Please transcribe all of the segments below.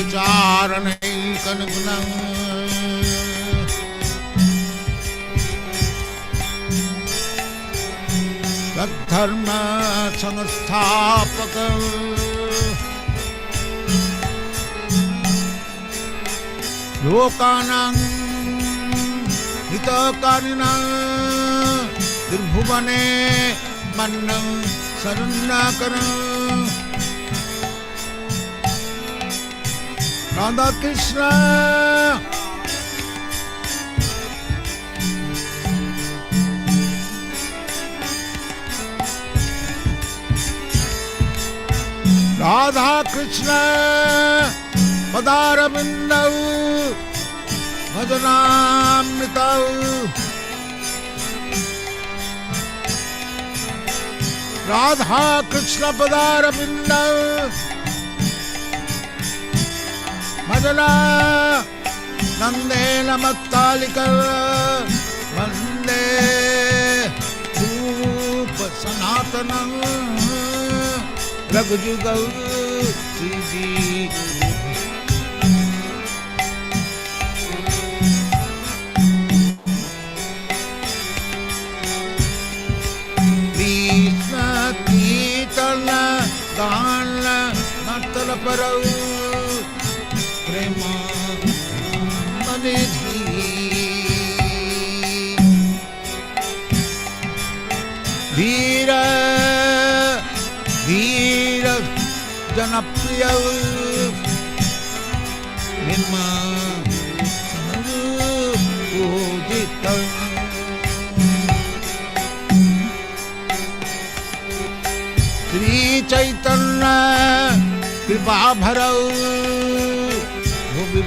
विचारणैकनिपुणं तद्धर्म संस्थापक लोकानां हितकारिणं त्रिभुवने मन्नं शरण्यकरं राधा कृष्ण राधा कृष्ण पदारविन्दौ भजनामृतौ राधा कृष्ण पदारविन्दौ भजना नंदेन मत्तालिका वंदे रूप सनातनं रघुजुगौ श्रीजी कृष्ण कीर्तन गान नर्तन परौ प्रेम निधि वीर वीर जनप्रिय निर्मूदित श्री चैतन्य कृपा भरौ भुवि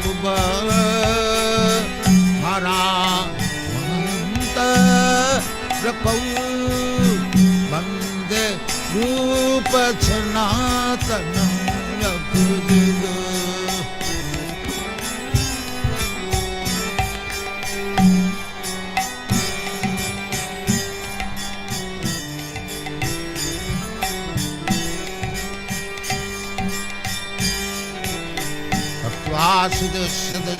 हरामन्त रकौ वन्दे रूप सनातनं रघुजुगौ वासुदेव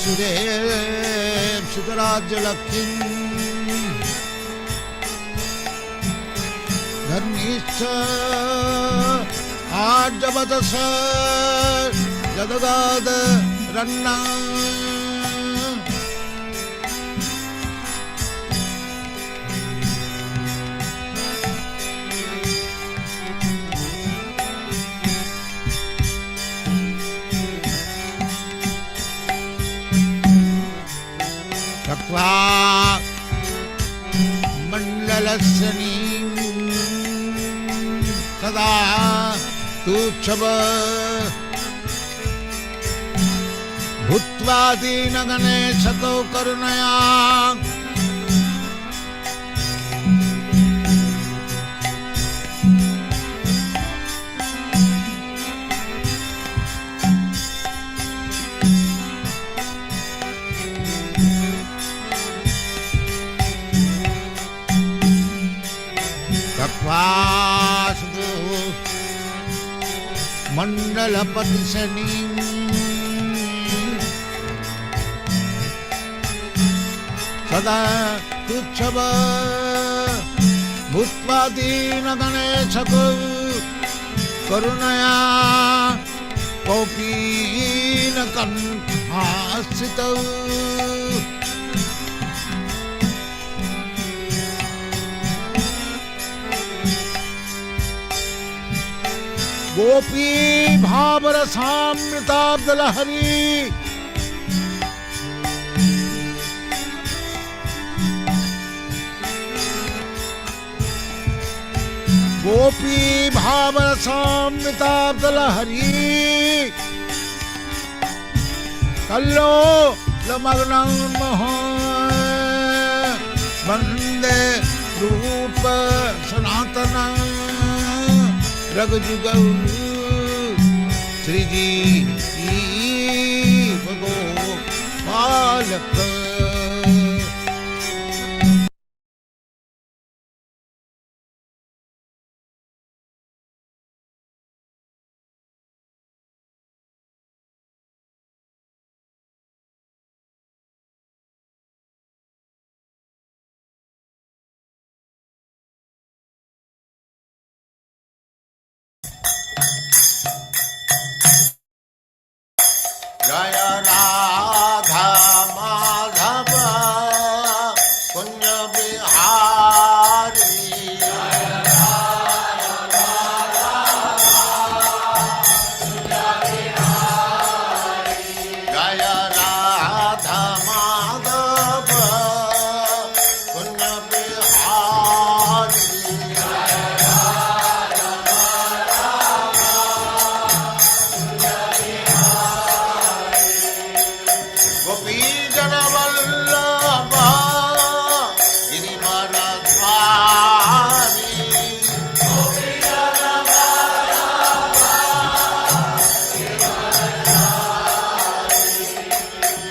सुरेव सुतराज्य लक्ष्मी धर्मिष्ठ आर्जवदस जदगाद रन्ना मंडलस्नी सदा तुच्छब भूत्वा दीनगणे शतो करुणया मंडलपति शनि सदा तुच्छब भूत्वा दीनगणेश करुणया कौपीन कंठास्थितौ गोपी भावरसामृताब्दलहरी गोपी भाव Hare Kallo Lamagnan Maha Bande Rupa Sanatana Ragajugaru Sriji Bhago Palaka Jaya Radha Madhava Kunya Bihari Jaya Radha Madhava Kunya Bihari Gopi Jana Vallabha Girivaradhari Gopi Jana Vallabha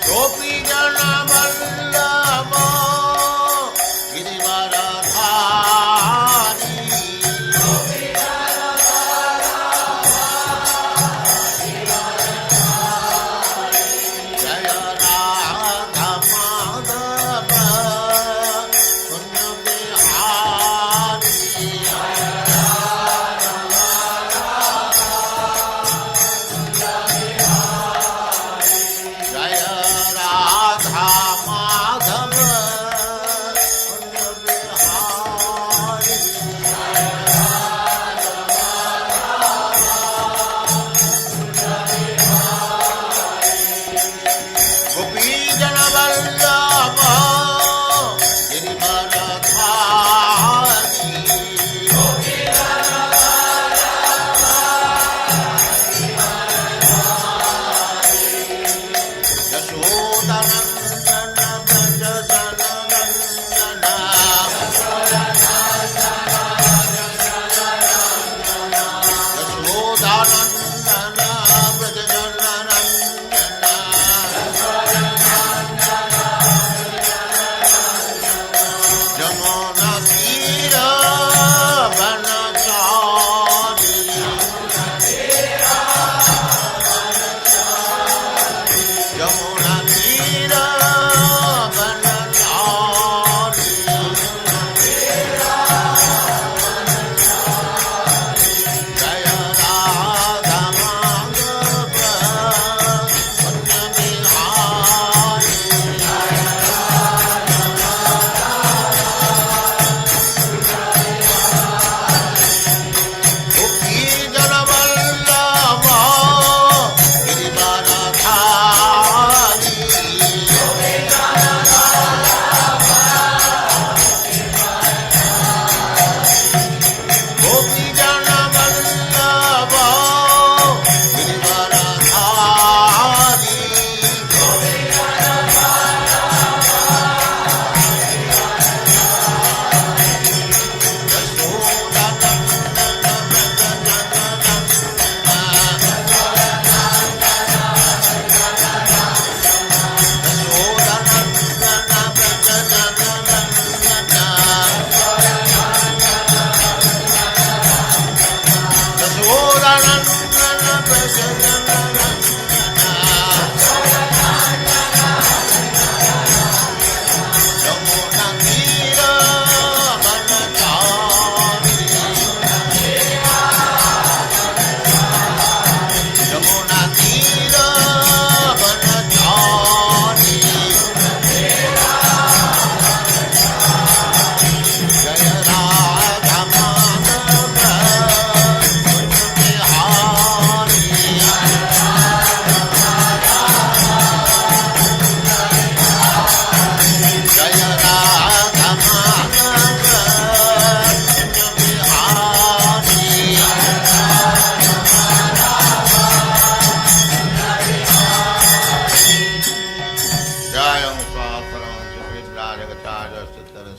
Gopi Jana Vallabha Girivaradhari Gopi Jana Jaya Radha Madhava Kunya Bihari Jaya Radha Madhava Kunya Bihari Gopi Jana Vallabha Girivaradhari Gopi Jana Yashodanandana Brajajananandana Yashodanandana Brajajananandana Jamuna Tira Vanachari Jamuna Tira Vanachari Jaya Radha Madhava Kunya Bihari Gopi Jana Vallabha Girivaradhari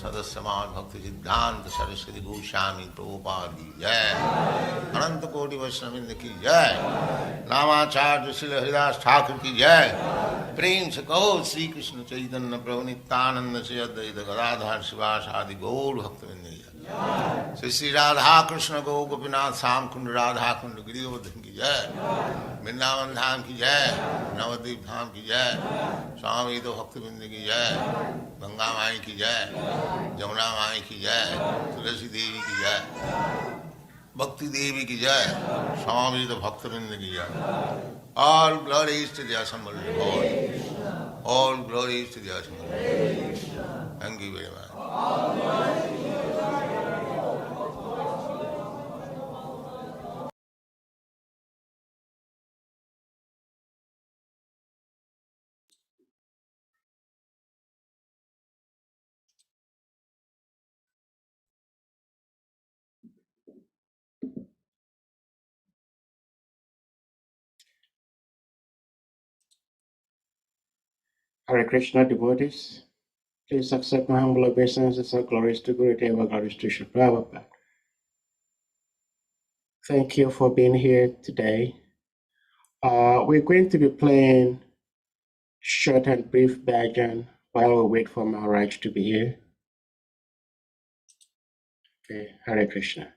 सदस्य मान भक्ति सिद्धांत सरस्वती गोस्वामी प्रभुपाद की जय, अनंत कोटि वैष्णववृंद की जय, नामाचार्य श्री हरिदास ठाकुर की जय। प्रेम से कहो श्री कृष्ण चैतन्य प्रभु नित्यानंद से अद्वैत गदाधर शिवास आदि गौर भक्तवृंद की जय। श्री श्री राधा कृष्ण गौ गोपीनाथ श्याम कुंड राधा कुंड गिरिवर्धन की जय, वृंदावन धाम की जय, नवद्वीप धाम की जय, स्वामी तो भक्तवृंद की जय, गंगा माई की जय, जमुना माई की जय, तुलसी देवी की जय, भक्ति देवी की जय, स्वामी तो भक्तवृंद की जय। All glories to the assembled Lord. All glories to the assembled Lord. Thank you very much. Hare Krishna devotees, please accept my humble obeisances and glories to Guru Deva, glories to Sri Prabhupada. Thank you for being here today. We're going to be playing short and brief bhajan while we wait for Maharaj to be here. Okay, Hare Krishna.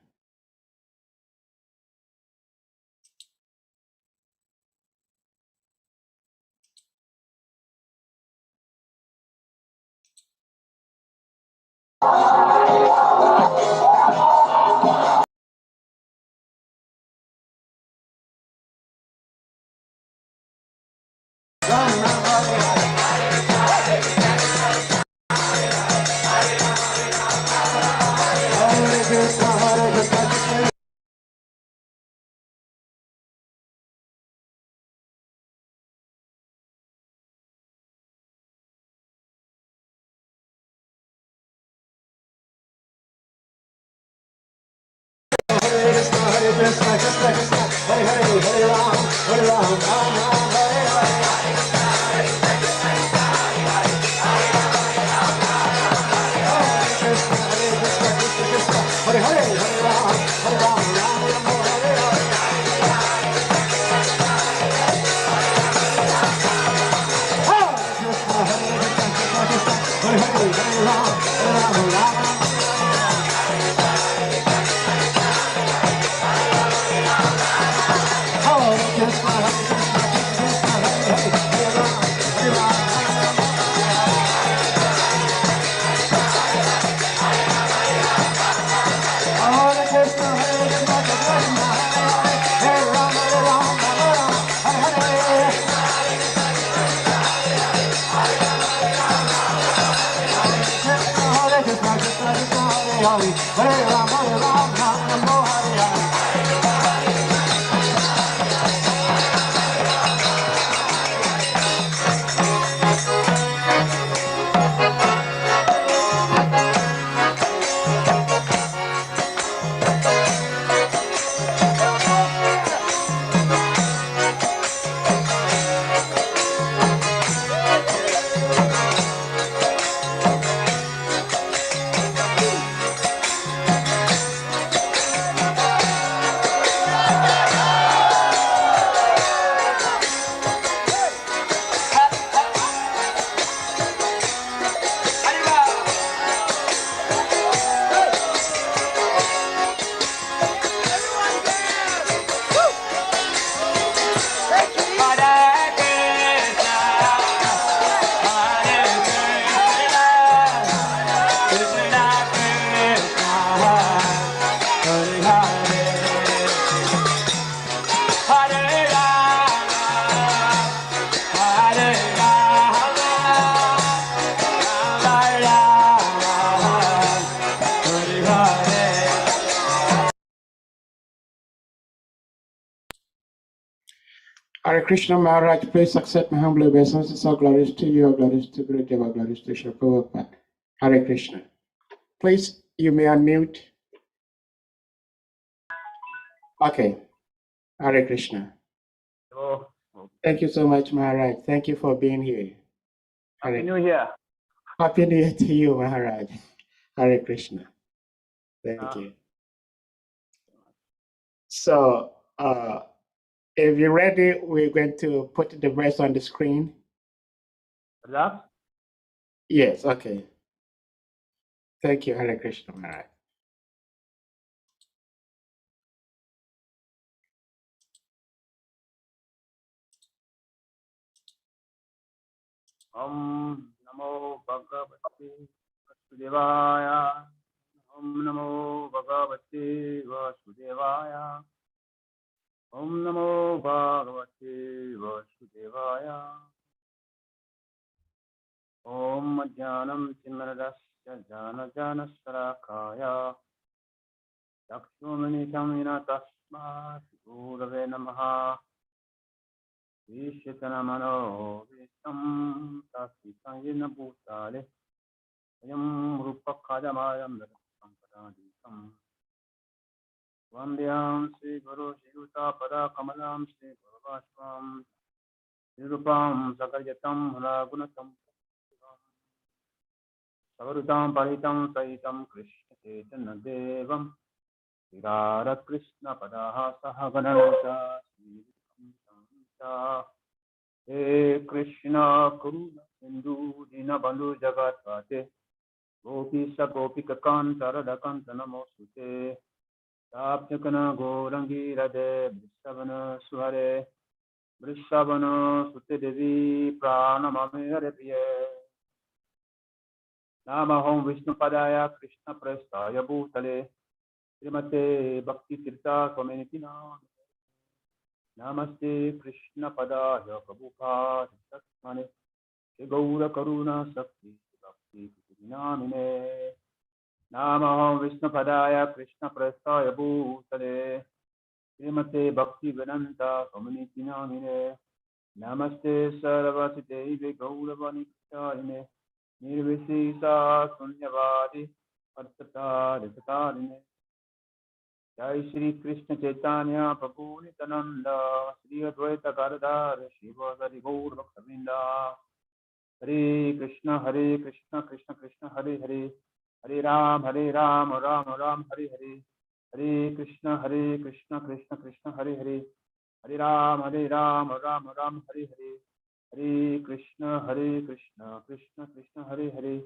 Hare Krishna Maharaj, please accept my humble obeisances. All glories to you, all glories to Guru Deva, glories to Sri Prabhupada. Hare Krishna. Please, you may unmute. Okay. Hare Krishna. Oh, Thank you so much, Maharaj. Thank you for being here. Happy New Year. Happy New Year to you, Maharaj. Hare Krishna. Thank you. So, if you're ready, we're going to put the verse on the screen. Relax. Yes, okay. Thank you, Hare Krishna Maharaj. Om Namo Bhagavate Vasudevaya. Om Namo Bhagavate Vasudevaya. Om Namo Bhagavate Vasudevaya. Om Jnanam Chinmaradasya Jana Jana Sarakaya. Yakshumanitam Tasma Gurave Namaha. Vishitanamano Visam Tasitayina Bhutale. Ayam Rupakadamayam Sampadadikam. Vandyam Sri Guru Shiruta Pada Kamalam Sri Guru Vashvam Nirupam Sakaryatam Ragunatam Savarutam Paritam Saitam Krishna Chaitanya Devam Virara Krishna Padaha Sahagananta Sri He Krishna Karuna Sindhu Dina Bandhu Jagat Pate Gopi Sakopika Kanta Radhakanta Namosute Tapjakana Gorangi Radhe Vrishabhana Suhare Vrishabhana Sute Devi Pranamami Hare Priye Namahom Vishnu Padaya Krishna Prestaya Bhutale Srimate Bhakti Tirtha Swamini Nam Namaste Krishna Padaya Prabhupada Satmane Gaura Karuna Sakti Bhakti Namine Namaham Vishnu Padaya Krishna Prastaya Bhutale Srimate Bhakti Vedanta Community Namine Namaste Sarvasite Devi Gauravani Krishna Nirvisisa Sunyavadi Artata Ritatarine Jai Shri Krishna Chaitanya Prabhu Nityananda Shri Advaita Gadadhar Shiva Gari Gaur Bhaktavinda Hare Krishna Krishna Krishna Hare Hare Hare Ram Ram Ram Hare Hare Hare Krishna Krishna Krishna Hare Hare Hare Ram Ram Ram Hare Hare Hare Krishna Krishna Krishna Hare Hare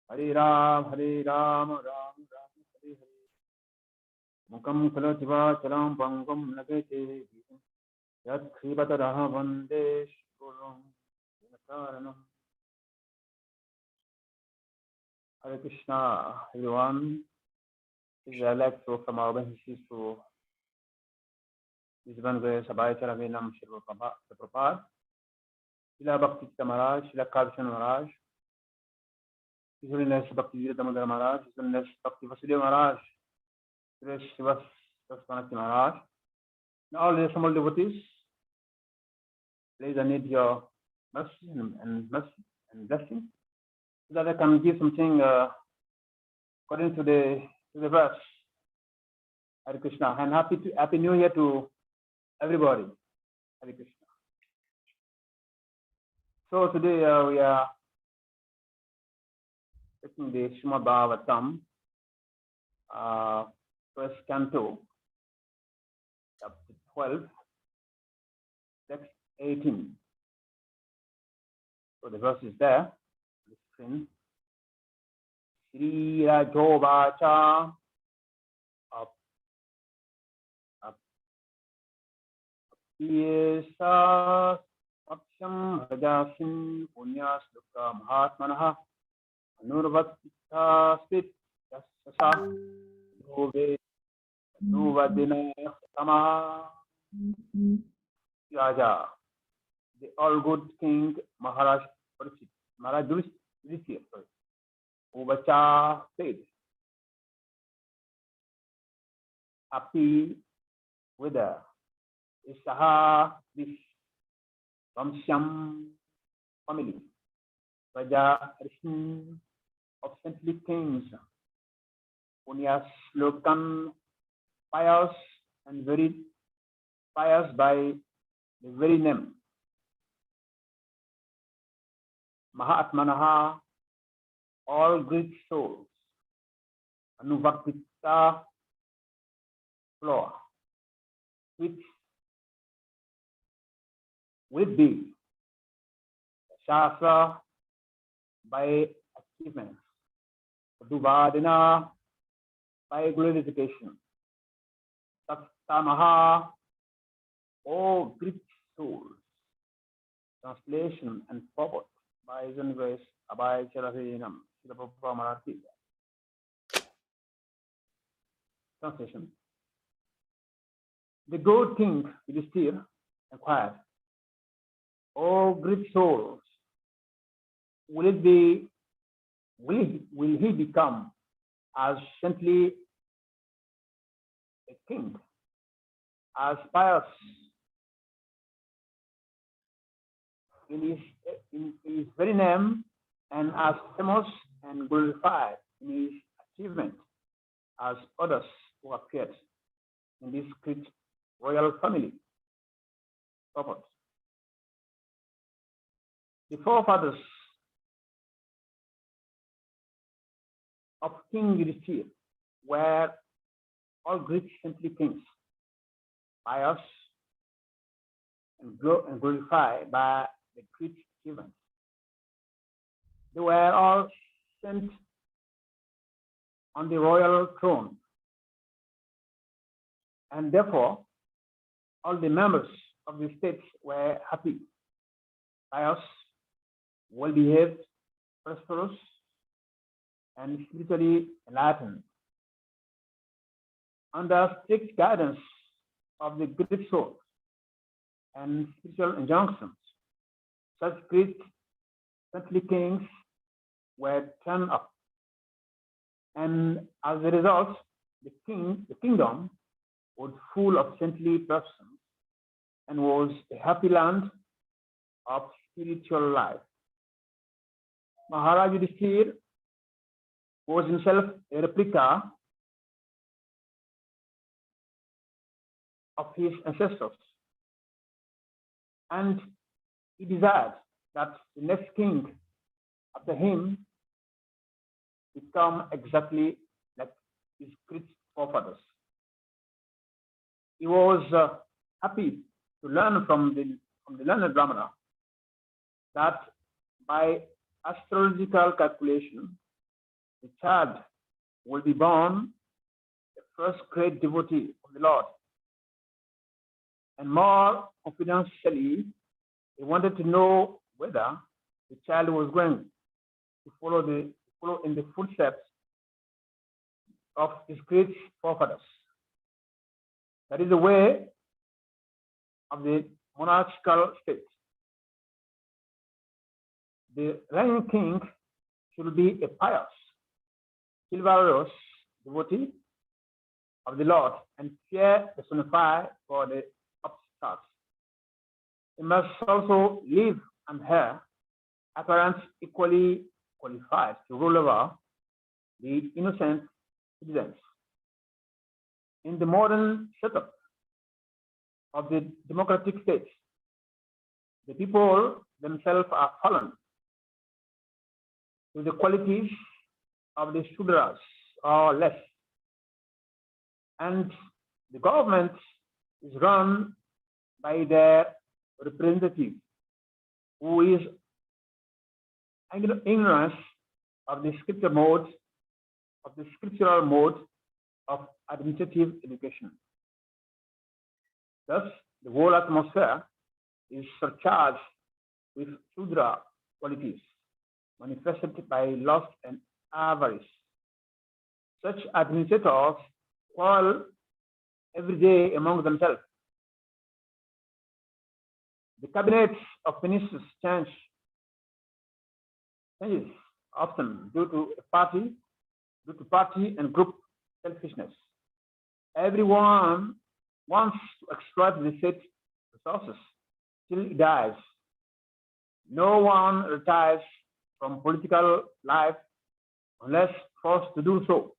Hare Ram Ram Hare Hare Mukam Kalativa Chalam Pangam Nagate Yat Krivataraha Vande Shuram Vinakaranam. Hare Krishna, everyone. This is Alex from our Benishis to Isbanve Sabai Charavinam Shiva Prabhupada, Srila Bhakti Maharaj, Srila Carudesna Maharaj, His Holiness Bhakti Damodara Maharaj, His Holiness Bhakti Vasudeva Maharaj, Sri Shiva Sasvanati Maharaj, and all the assembled devotees. Please, I need your mercy and blessing so that I can give something according to the verse. Hare Krishna, and happy New Year to everybody. Hare Krishna. So today we are taking the Srimad Bhagavatam, first canto, chapter 12, text 18. So the verse is there on the screen. Shri Rajovacha Yesa Aksham Rajasin Punyas Lukha Mahatmanaha Anurvatita Spit Yasasa Nove Nuvadina Sama Raja, the all good king Maharaj Parikshit, Maharaj Yudhishthira, Uvacha said, happy with the Isaha this Vamsyam family, Raja Rishni of saintly kings, Punyas Lokan, pious and very pious by the very name, Mahatmanaha, all great souls, Anuvakita floor, which will be Shastra by achievements, Duvadina by glorification, Sattamaha, O great souls. Translation and purport by His own grace, Abhay Charavinam, Srila Prabhupada Maharaj. Translation. The good king Yudhishthira inquired, O great souls, will he become as saintly a king, as pious in his very name, and as famous and glorified in his achievement as others who appeared in this great royal family? Purport. The forefathers of King Yudhishthira were all great saintly kings, pious and glorified by the great achievements. They were all sent on the royal throne, and therefore all the members of the states were happy, pious, well-behaved, prosperous, and spiritually enlightened. Under strict guidance of the great souls and spiritual injunctions, such great saintly kings were turned up, and as a result, the kingdom was full of saintly persons and was a happy land of spiritual life. Maharaj Yudhishthira was himself a replica of his ancestors, and he desired that the next king after him become exactly like his great forefathers. He was happy to learn from the learned Brahmana that by astrological calculation, the child will be born the first great devotee of the Lord. And more confidentially, he wanted to know whether the child was going to follow in the footsteps of his great forefathers. That is the way of the monarchical state. The reigning king should be a pious, chivalrous devotee of the Lord and fear personified for the upstarts. He must also live and have appearance equally qualified to rule over the innocent citizens. In the modern setup of the democratic states, the people themselves are fallen to the qualities of the Shudras or less, and the government is run by their representative, who is ignorance of the scriptural mode of administrative education. Thus, the whole atmosphere is surcharged with Shudra qualities, manifested by lust and avarice. Such administrators quarrel every day among themselves. The cabinets of ministers changes often due to party and group selfishness. Everyone wants to exploit the state resources till he dies. No one retires from political life unless forced to do so.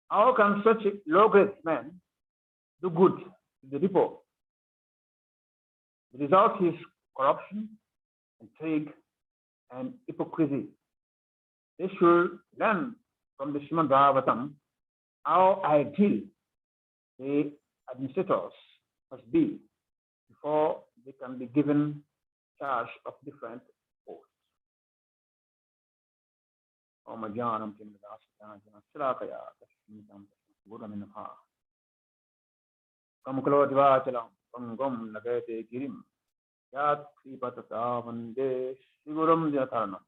How can such a low-grade man do good to the people? The result is corruption, intrigue, and hypocrisy. They should learn from the Srimad Bhagavatam how ideal the administrators must be before they can be given charge of different posts. Pangam Nagate Girim Yat Sripatata Vande Siguram Jatana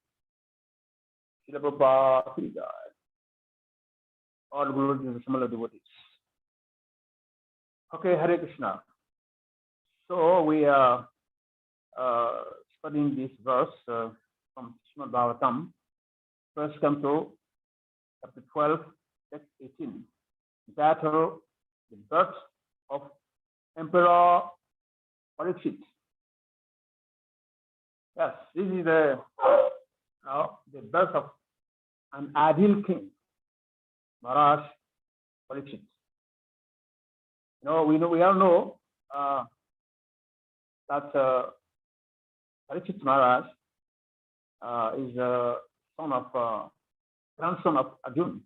Silababa all gurus and similar devotees. Okay, Hare Krishna. So we are studying this verse from Srimad Bhagavatam. First come to chapter 12, text 18. Title: The Birth of Emperor Parikshit. Yes, this is the birth of an ideal king, Maharaj Parikshit. We all know that Parikshit Maharaj is a grandson of Arjuna.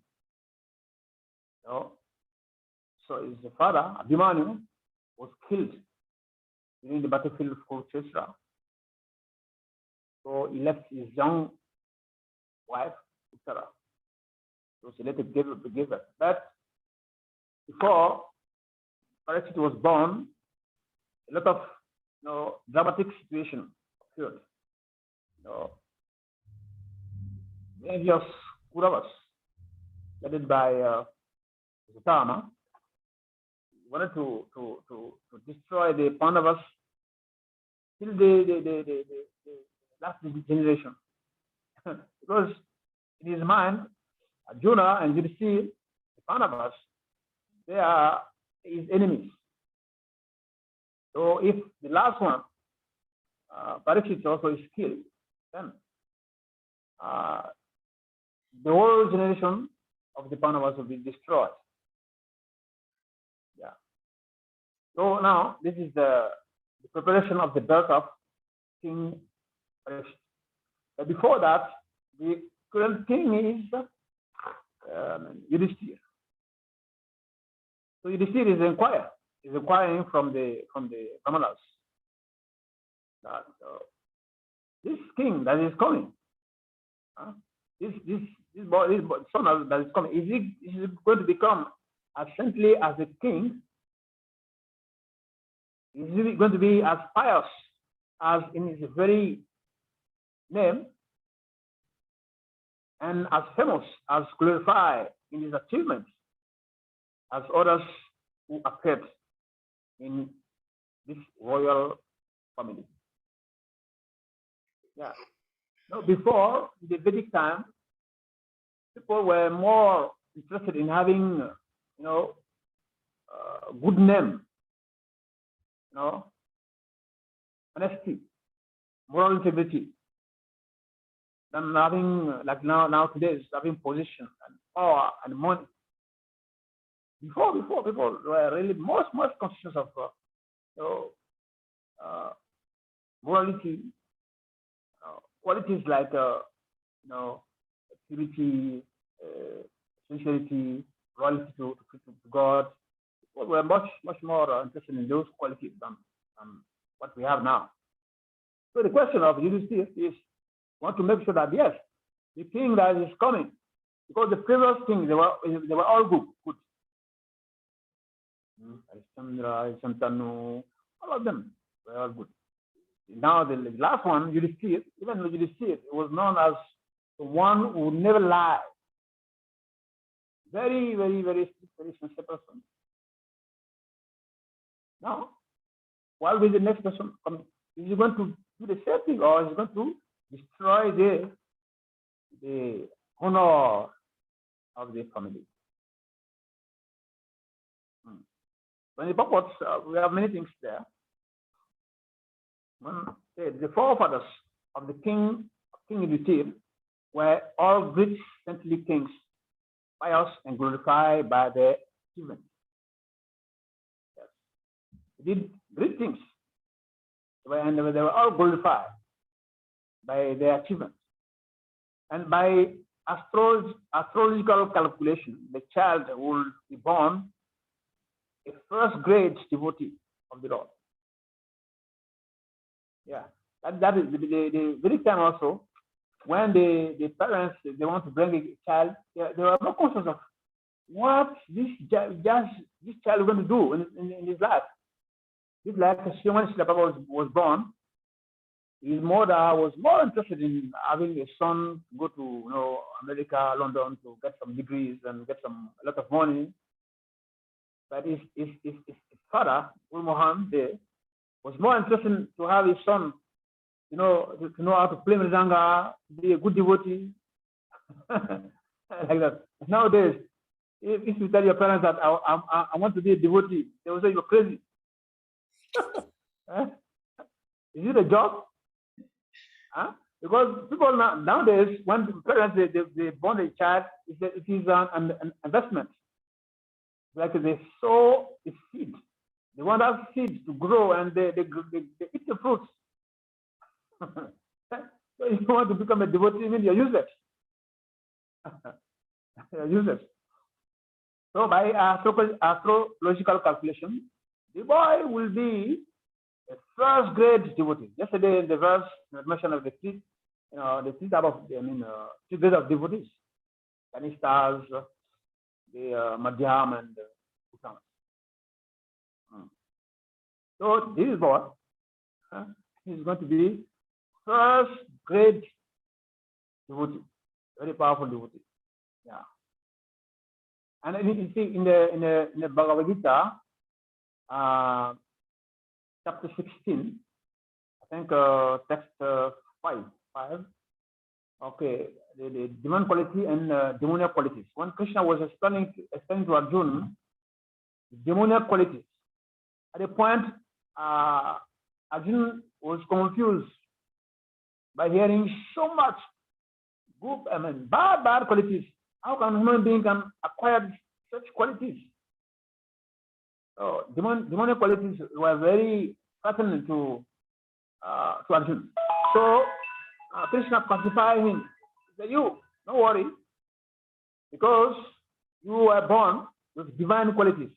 So his father, Abhimanyu, was killed during the battlefield of Krsna. So he left his young wife, Uttara. So he later gave her. But before Parikshit was born, a lot of dramatic situation occurred. Various Kauravas, led by Gautama, wanted to destroy the Pandavas till the last generation. Because in his mind, Arjuna and Yudhishthira, the Pandavas, they are his enemies. So if the last one, Parikshit also is killed, then the whole generation of the Pandavas will be destroyed. Yeah. So now this is the preparation of the birth of King Parikshit. But before that, the current king is Yudhishthira. So Yudhishthira is inquiring from the Brahmanas that this king that is coming, this son that is coming, is he going to become as saintly as a king? Is he going to be as pious as in his very name, and as famous, as glorified in his achievements as others who appeared in this royal family? Yeah. Now, before the Vedic time, people were more interested in having, good name, honesty, moral integrity, than having, like now today, is having position and power and money. Before people were really most conscious of morality, qualities like purity, sincerity, loyalty to God. People were much more interested in those qualities than what we have now. So the question of Yudhishthira is, want to make sure that yes, the king that is coming, because the previous kings they were all good. Harishchandra, Shantanu, all of them were all good. Now the last one, Yudhishthira, even Yudhishthira was known as the one who never lied. Very, very, very sincere person. Now, while with the next person coming, is he going to do the same thing, or is he going to destroy the honor of the family? When the purports, we have many things there. The forefathers of the King Yudhishthira were all great saintly kings, pious and glorified by their achievements. Yes. They did great things, and they were all glorified by their achievements. And by astrological calculation, the child will be born a first-grade devotee of the Lord. Yeah, that is the very time also when the parents they want to bring a child, they are not conscious of what this child is going to do in his life. Just like when Srila Prabhupada was born, his mother was more interested in having a son go to America, London to get some degrees and get a lot of money. But his father, Mohan, was more interested to have his son, to know how to play mridanga, be a good devotee, like that. Nowadays, if you tell your parents that I want to be a devotee, they will say you're crazy. Is it a job? Huh? Because people nowadays, when parents they born a child, it is an investment. Like they sow a seed. They want that seed to grow and they eat the fruits. So if you want to become a devotee, you're useless. You're useless. So by astrological calculation, the boy will be a first-grade devotee. Yesterday in the verse mention of the three type of three grades of devotees: Kanishtas, the Madhyam, and Uttama. So this boy, he's going to be first-grade devotee, very powerful devotee. Yeah. And you see in the Bhagavad Gita, chapter 16, I think text 5. Okay, the demon quality and demoniac qualities. When Krishna was explaining to Arjuna demoniac qualities, at a point Arjuna was confused by hearing so much good, bad qualities. How can a human being can acquire such qualities? So demonic qualities were very threatening to Arjuna. So Krishna pacified him. He said, "You, don't worry, because you were born with divine qualities."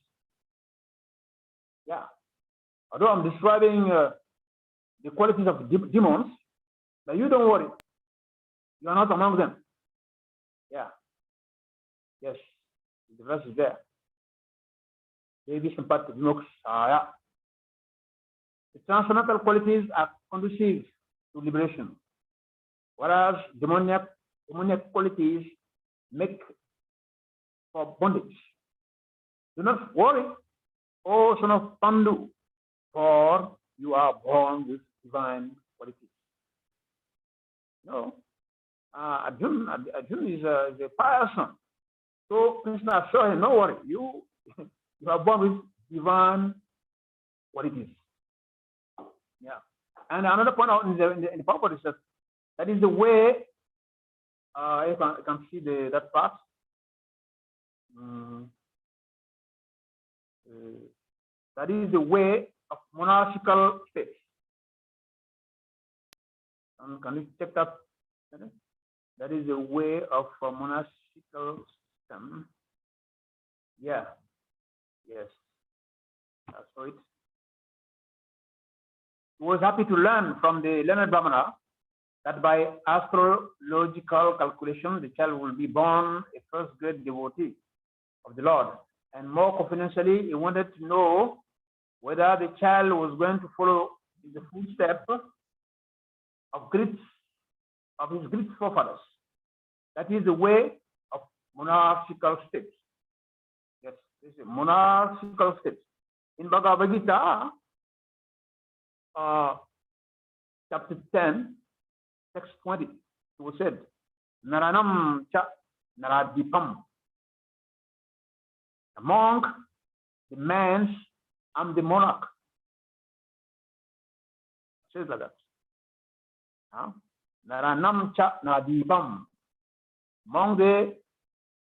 Yeah. Although I'm describing the qualities of demons, but you don't worry. You are not among them. Yeah. Yes. The verse is there. Devi Sampat Vinokshaya. The transcendental qualities are conducive to liberation, whereas demoniac qualities make for bondage. Do not worry, O son of Pandu, for you are born with divine qualities. No, Arjuna is a pious son. So Krishna assured him, "No worry, you are born with divine qualities." Yeah. And another point out in the Prabhupada is that is the way. You can see that part. That is the way of monarchical states. Can you check that? That is the way of monarchical system. Yeah. Yes. That's right. He was happy to learn from the learned Brahmana that by astrological calculation, the child will be born a first-grade devotee of the Lord. And more confidentially, he wanted to know whether the child was going to follow in the footsteps of his great forefathers. That is the way of monarchical states. Yes, this is monarchical states. In Bhagavad Gita, chapter 10, text 20, it was said, Naranam cha naradipam. Among the men, I'm the monarch. It says like that. Naranam cha naradipam. Among the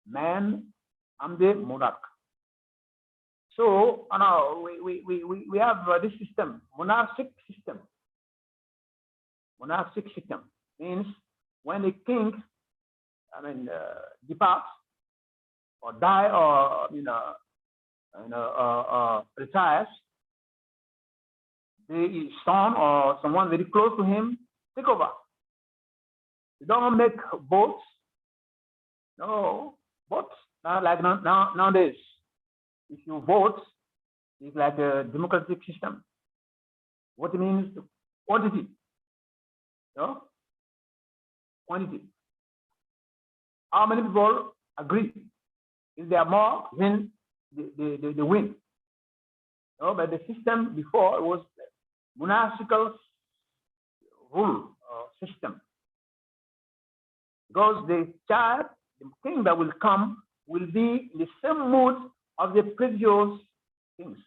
men, I'm the monarch. So now we have this system, monarchic system. Monarchic system means when the king depart or die or retires, the son or someone very close to him take over. You don't make votes. No votes. Nowadays, if you vote, it's like a democratic system. What it means quantity. No? Quantity. How many people agree? If there are more, then they win. No, but the system before was monarchical rule or system. Because the king that will come, will be in the same mood of the previous kings.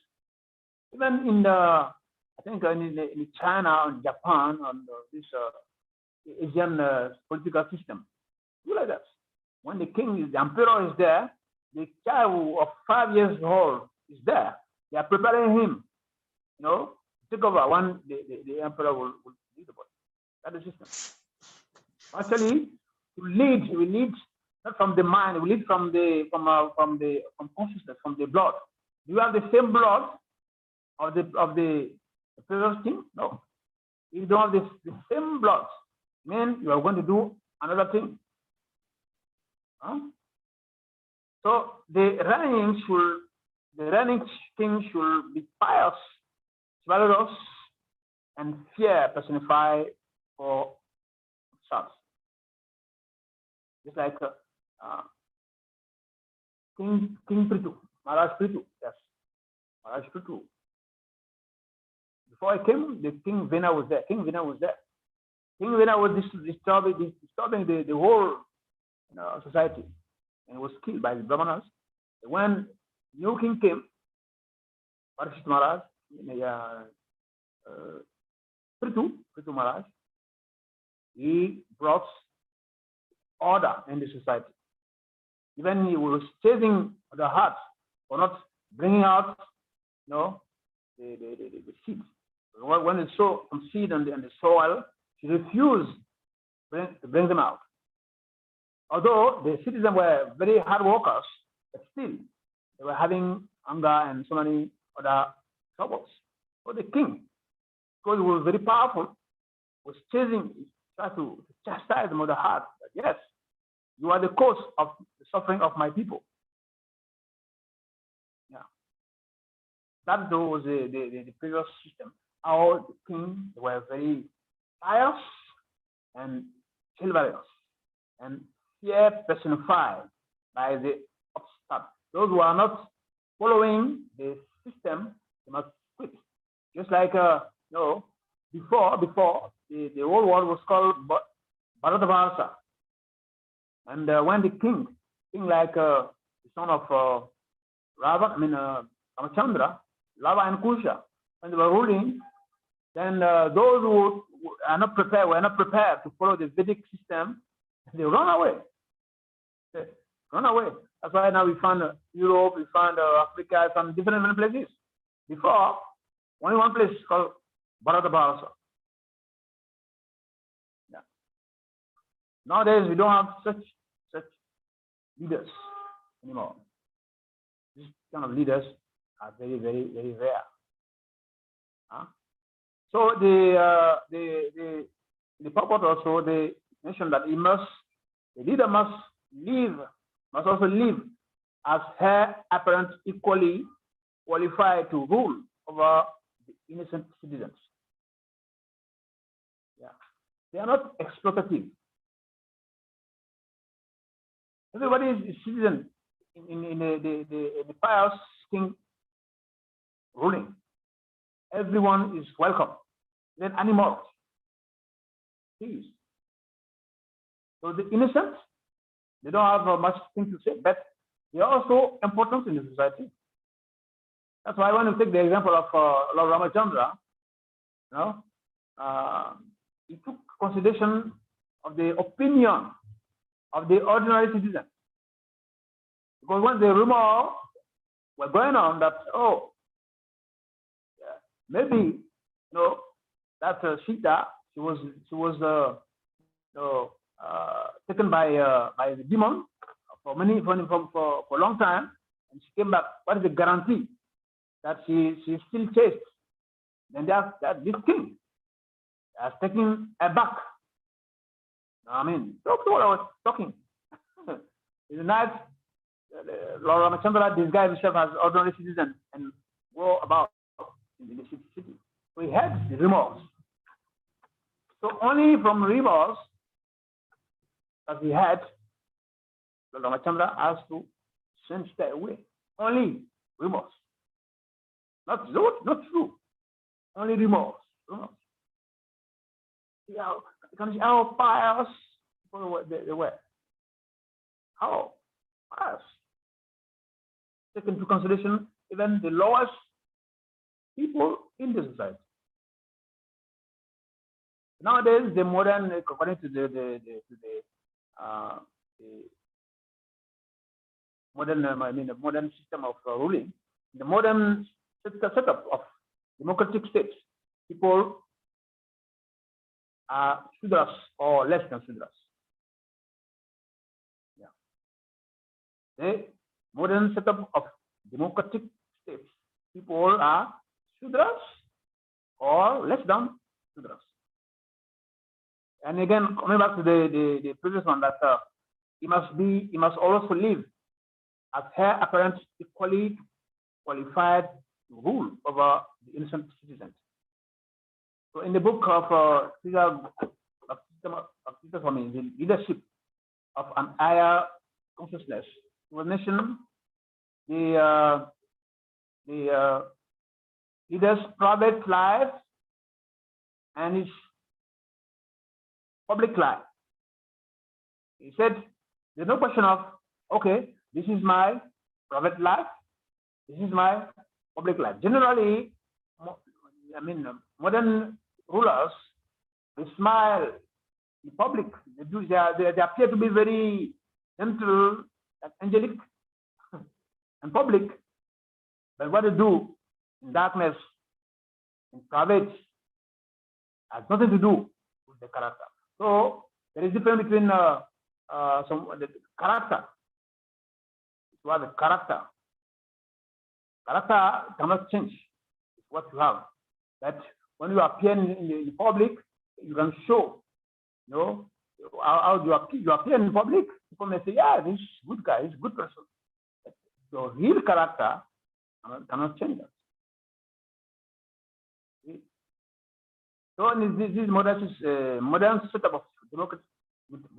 Even in I think in China and Japan and this Asian political system, do like that. When the emperor is there, the child of 5 years old is there. They are preparing him, to take over when the emperor will lead the body. That's the system. Actually, to lead, we lead not from the mind, we lead from consciousness, from the blood. Do you have the same blood of the previous king? No. If you don't have the same blood, then you are going to do another thing. So the reigning king should be pious, valorous, and fear personified for themselves. Just like King Pritu, Maharaj Pritu, yes, Maharaj Pritu. Before I came, the King Vena was there. King Vena was disturbing the whole society, and was killed by the Brahmanas. When new king came, Parikshit Maharaj, Pritu Maharaj, he brought order in the society. Even he was chasing the hearts for not bringing out, the seeds. When they saw some seed on the soil, he refused to bring them out. Although the citizens were very hard workers, but still they were having hunger and so many other troubles. So the king, because he was very powerful, was tried to chastise them with the heart. But yes, you are the cause of the suffering of my people. Yeah. That was the previous system. How the kings were very pious and chivalrous and fear personified by the upstart. Those who are not following the system, they must quit. Just like before the whole world was called Bharatavarsha. And when the king like the son of Ramachandra, Lava and Kusha, when they were ruling, then those who were not prepared to follow the Vedic system, they run away. That's why now we found Europe, we found Africa, some different places. Before, only one place called Bharatavarsha. Yeah. Nowadays, we don't have such leaders anymore. These kind of leaders are very, very, very rare. So the purport also, they mentioned that the leader must also live as her apparent equally qualified to rule over the innocent citizens. Yeah. They are not exploitative. Everybody is citizen in the pious king ruling. Everyone is welcome. Then animals, please. So the innocent, they don't have much thing to say, but they are also important in the society. That's why I want to take the example of Lord Ramachandra. He took consideration of the opinion of the ordinary citizen. Because when the rumor were going on that, maybe, that Sita, she was taken by the demon for a long time, and she came back. What is the guarantee that she's still chaste? Then that this king has taken her back. I mean, that's what I was talking. It's nice. Lord Ramachandra disguised himself as ordinary citizen and go about in the city. So he had remorse. So only from remorse that he had, Lord Ramachandra has to stay away. Only remorse. Not true. Only remorse. See how pious they were. How pious. Take into consideration even the lowest people in the society. Nowadays, the modern, according to the modern system of ruling, the modern setup of democratic states, people are Sudras or less than Sudras. Yeah. The modern setup of democratic states, people are Sudras or less than Sudras. And again, coming back to the previous one, that he must also live as heir apparent equally qualified to rule over the innocent citizens. So in the book of the leadership of an higher consciousness, it was mentioned the leader's private life and his public life. He said, there's no question of, okay, this is my private life, this is my public life. Generally, modern rulers, they smile in public. They appear to be very gentle, angelic, and public. But what they do in darkness, in private, has nothing to do with the character. So there is a difference between the character. It was a character. Character cannot change. It's what you have. That when you appear in the public, you can show, how you appear in public. People may say, yeah, this good guy is a good person. But your real character cannot change that. So in this modern setup of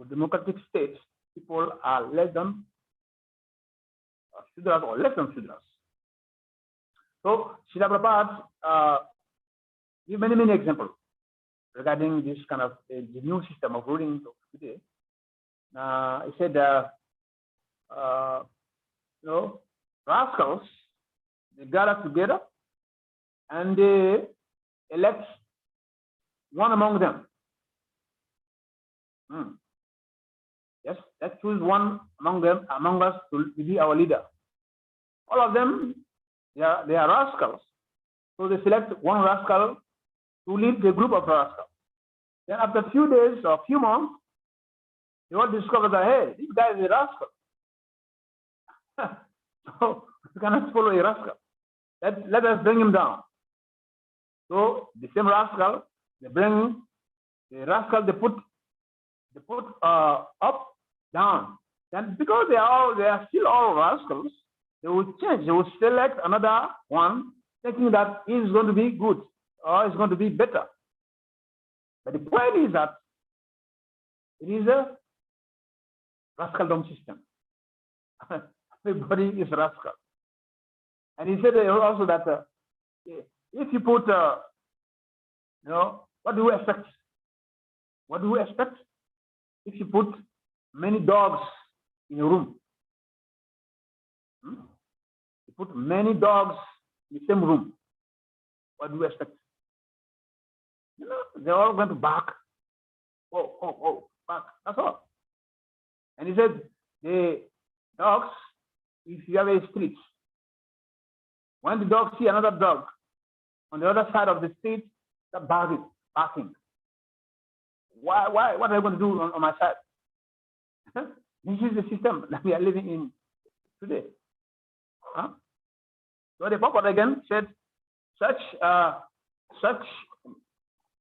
democratic states, people are less than Sudras or less than Sudras. So Srila Prabhupada give many examples regarding this kind of the new system of ruling today. He said, rascals, they gather together and they elect one among them. Yes, let's choose one among us to be our leader. All of them, they are rascals. So they select one rascal to lead the group of rascals. Then after a few days or a few months, they all discover that, hey, this guy is a rascal. So we cannot follow a rascal. Let us bring him down. So the same rascal, they bring the rascal, they put up, down. Then because they are still all rascals, they will change. They will select another one, thinking that he is going to be good or is going to be better. But the point is that it is a rascaldom system. Everybody is rascal. And he said also that if you put, what do you expect? What do you expect if you put many dogs in a room? You put many dogs in the same room. What do you expect? They're all going to bark. Oh, bark. That's all. And he said, the dogs, if you have a street, when the dogs see another dog on the other side of the street, they're barking. Why? What are you going to do on my side? This is the system that we are living in today. So the Prophet again said, such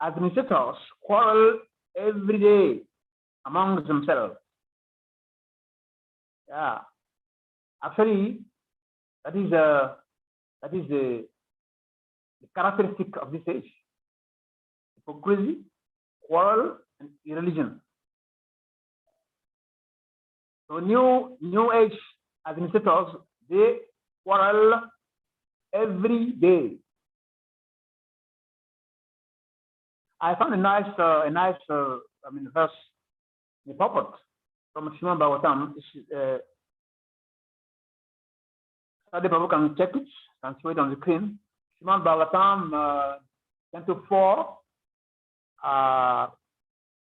administrators quarrel every day among themselves. Yeah, actually, that is the characteristic of this age: hypocrisy, quarrel, and irreligion. So new age administrators, they quarrel every day. I found a nice verse in the purport from Srimad Bhagavatam. The Prabhu can check it, can show it on the screen. Srimad Bhagavatam, Canto 4,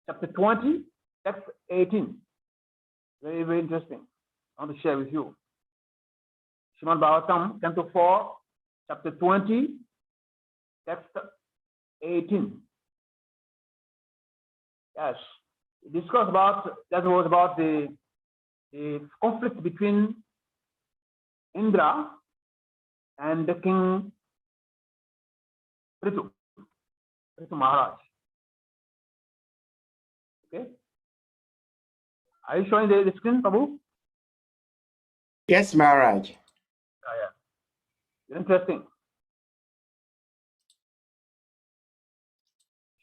chapter 20, text 18. Very, very interesting. I want to share with you. Srimad Bhagavatam, Canto 4, chapter 20, text 18. Yes, that was about the conflict between Indra and the king Prithu Maharaj. Okay, are you showing the screen, Prabhu? Yes, Maharaj. Yeah. Interesting.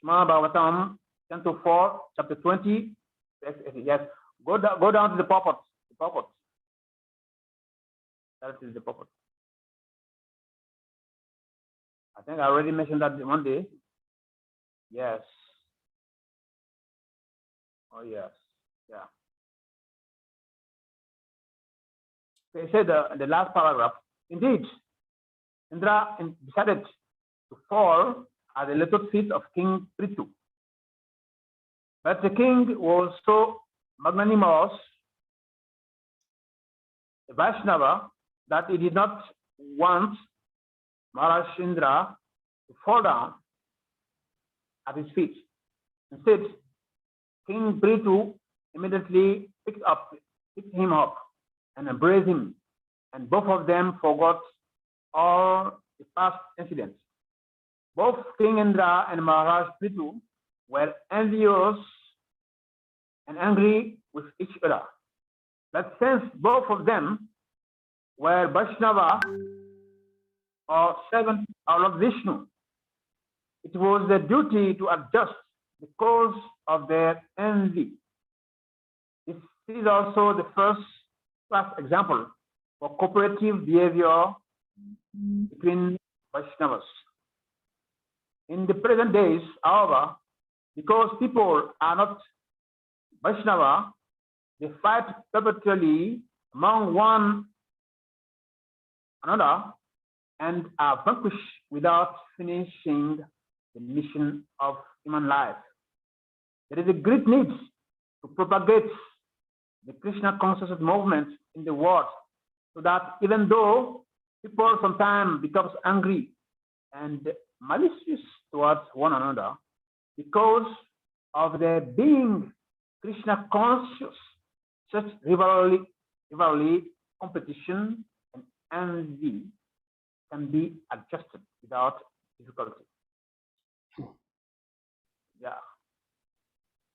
Srimad Bhagavatam, Canto 4, chapter 20. Yes, go down to the purport. That is the purport. I think I already mentioned that one day. Yes. Oh yes. Yeah. They said the last paragraph. Indeed, Indra decided to fall at the little feet of King Prithu. But the king was so magnanimous, a Vaishnava, that he did not want Maharaj Indra to fall down at his feet. Instead, King Prithu immediately picked him up and embraced him, and both of them forgot all the past incidents. Both King Indra and Maharaj Prithu were envious and angry with each other. But since both of them were Vaishnava or servants of Vishnu, it was their duty to adjust the cause of their envy. This is also the first class example for cooperative behavior between Vaishnavas. In the present days, however, because people are not Vaishnava, they fight perpetually among one another and are vanquished without finishing the mission of human life. There is a great need to propagate the Krishna consciousness movement in the world, so that even though people sometimes become angry and malicious towards one another because of their being Krishna conscious, such rivalry, competition, and envy can be adjusted without difficulty. Yeah,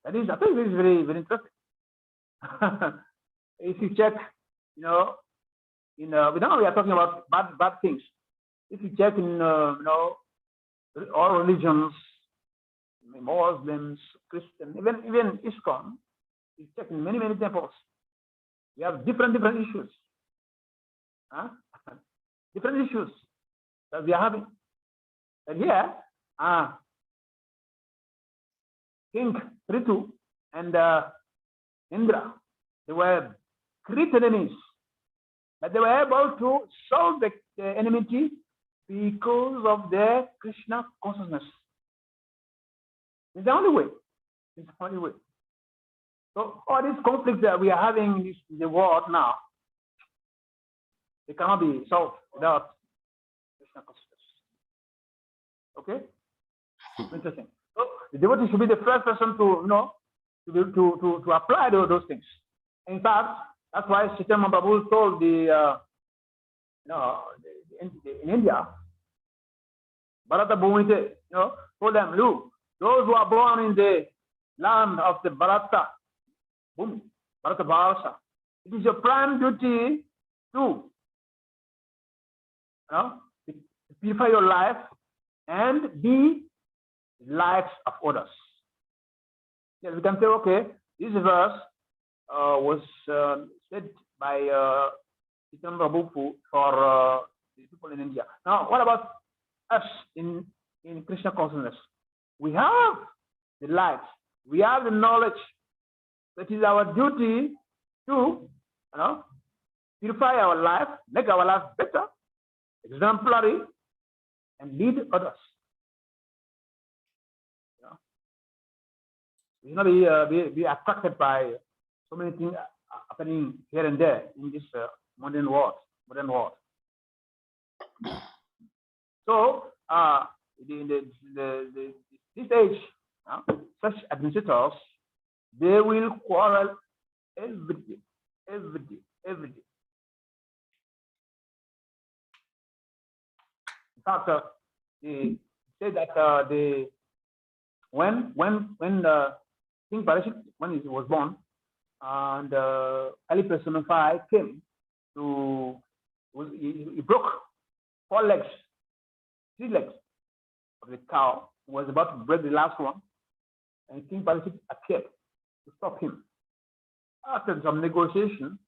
I think this is very, very interesting. If you check, now we are talking about bad things. If you check in, all religions, Muslims, Christians, even ISKCON, you check in many temples. We have different issues. Different issues that we are having. And here, King Prithu and Indra, they were great enemies, but they were able to solve the enmity because of their Krishna consciousness. It's the only way. It's the only way. So all these conflicts that we are having in the world now, they cannot be solved without Krishna consciousness. Okay? Interesting. So the devotee should be the first person to apply those things. In fact, that's why Chaitanya Mahaprabhu told in India, Bharata Bhumite, told them, look, those who are born in the land of the Bharata Bhumi, Bharata Bharasa, it is your prime duty to purify your life and be lives of others. Yes, we can say, okay, this verse was said by Chaitanya Prabhu for the people in India. Now, what about us in Krishna consciousness? We have the light, we have the knowledge. That is our duty to purify our life, make our life better, exemplary, and lead others. We should not be attracted by so many things happening here and there in this modern world. So, in this age, such administrators, they will quarrel every day. In fact, they say that when King Parashit, when he was born, and Ali personified came to, he broke 4 legs, 3 legs of the cow. He was about to break the last one, and King Parashit appeared to stop him. After some negotiation,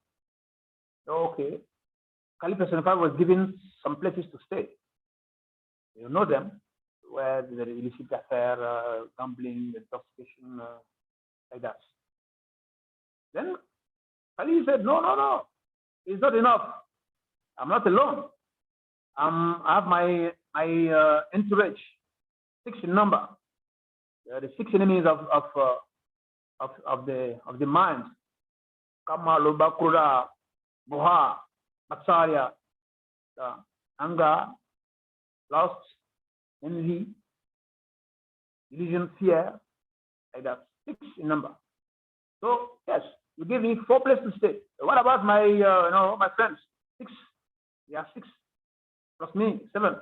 okay, Kali personified was given some places to stay. You know them, where the illicit affair, gambling, intoxication, like that. Then Kali said, no, it's not enough. I'm not alone. I have my entourage, 6 in number. The 6 enemies of the mind: Kama, Loba, Kruda, Moha, Matsarya, anger, lust, envy, illusion, fear, like that. 6 in number. So yes, you give me 4 places to stay. What about my my friends? 6. Yeah, 6 plus me, 7.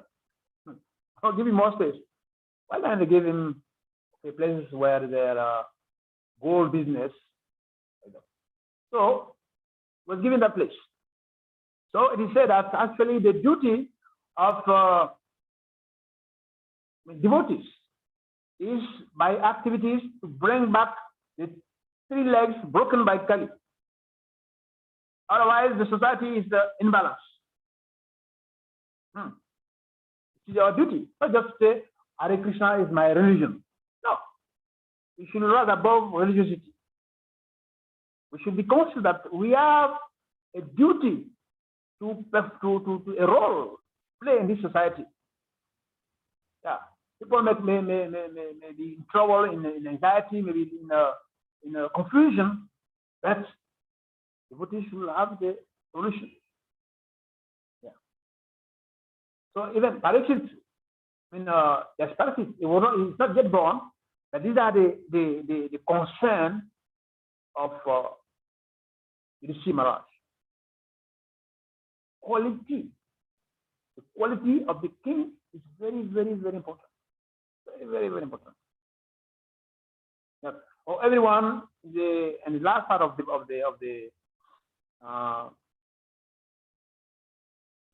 I'll give him more space. Why can't they give him places where there are gold business? So was given that place. So it is said that actually the duty of devotees is by activities to bring back the 3 legs broken by Kali. Otherwise, the society is in balance. It is our duty. Not just say, Hare Krishna is my religion. No. We should rise above religiosity. We should be conscious that we have a duty to a role to play in this society. Yeah. People may be in trouble, in anxiety, maybe in confusion, but devotees should have the solution. Yeah. So even Parikshit, yes, Parikshit, he's not yet born, but these are the concern of Rishi Maharaj. Quality. The quality of the king is very, very, very important. Very, very, very important. Yeah. Oh, everyone, and the last part of the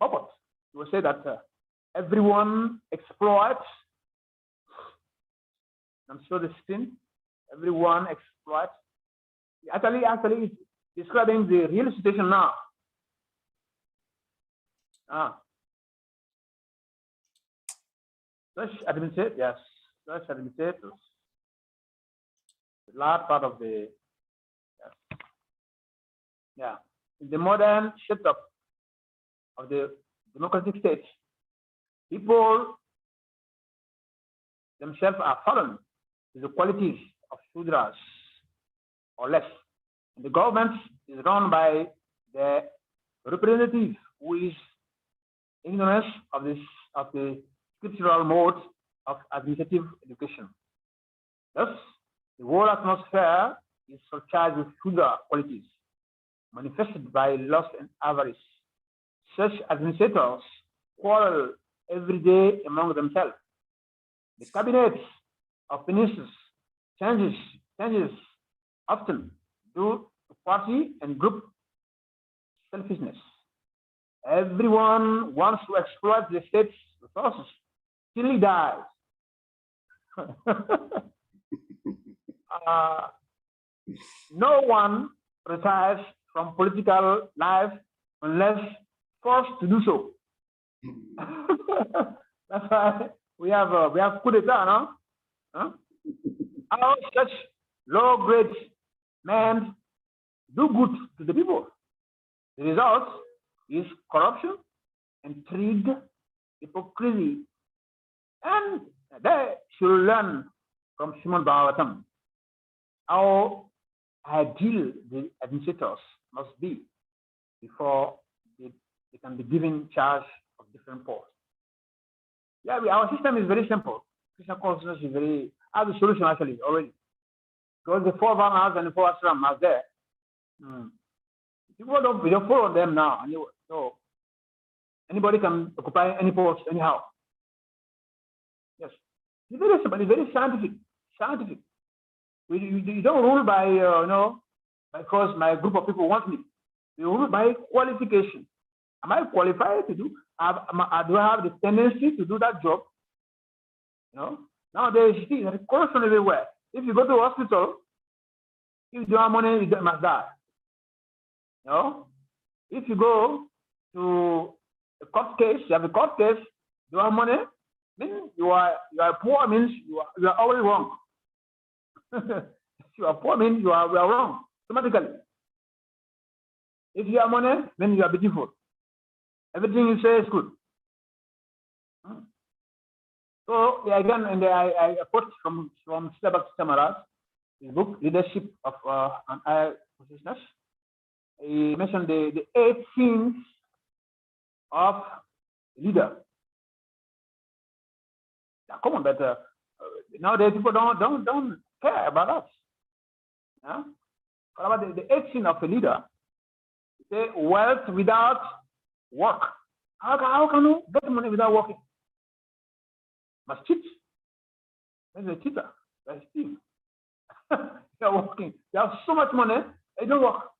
purpose, you will say that everyone exploits. I'm sure the 16. Everyone exploits. Actually, it's describing the real situation now. Such administrators, yes, such administrators. The last part of the, in the modern setup of the democratic state, people themselves are fallen to the qualities of Sudras or less. And the government is run by the representative who is ignorance of the scriptural mode of administrative education. Thus, the whole atmosphere is surcharged with Sudra qualities. manifested by lust and avarice. Such administrators quarrel every day among themselves. The cabinets of ministers changes often due to party and group selfishness. Everyone wants to exploit the state's resources till he dies. No one retires from political life unless forced to do so. That's why we have coup d'etat, no? Huh? How such low-grade men do good to the people. The result is corruption, intrigue, hypocrisy, and they should learn from Srimad Bhagavatam how ideal the administrators must be before they can be given charge of different posts. Yeah, our system is very simple. Krishna consciousness is has a solution actually already. Because the 4 Varnas and the 4 Ashrams are there. People don't follow them now. So anybody can occupy any post anyhow. Yes. It's very simple, it's very scientific. You don't rule by because my group of people want me. You rule by qualification. Am I qualified to do? Do I have the tendency to do that job? Nowadays you see there's corruption everywhere. If you go to a hospital, if you don't have money, you must die. If you go to a court case, you have a court case, you don't have money, means you are poor, means you are always wrong. If you are poor, means you are wrong automatically. If you have money, then you are beautiful. Everything you say is good. So again, and I quote from Srila Bhakti Maharaj, his book Leadership of an Higher Consciousness. He mentioned the 8 sins of leader. They're common, but nowadays people don't care about that. What about the 8 sins of a leader? Say wealth without work. How can you get money without working? Must cheat. There's a cheater. There's a thief. They're working. They have so much money, they don't work.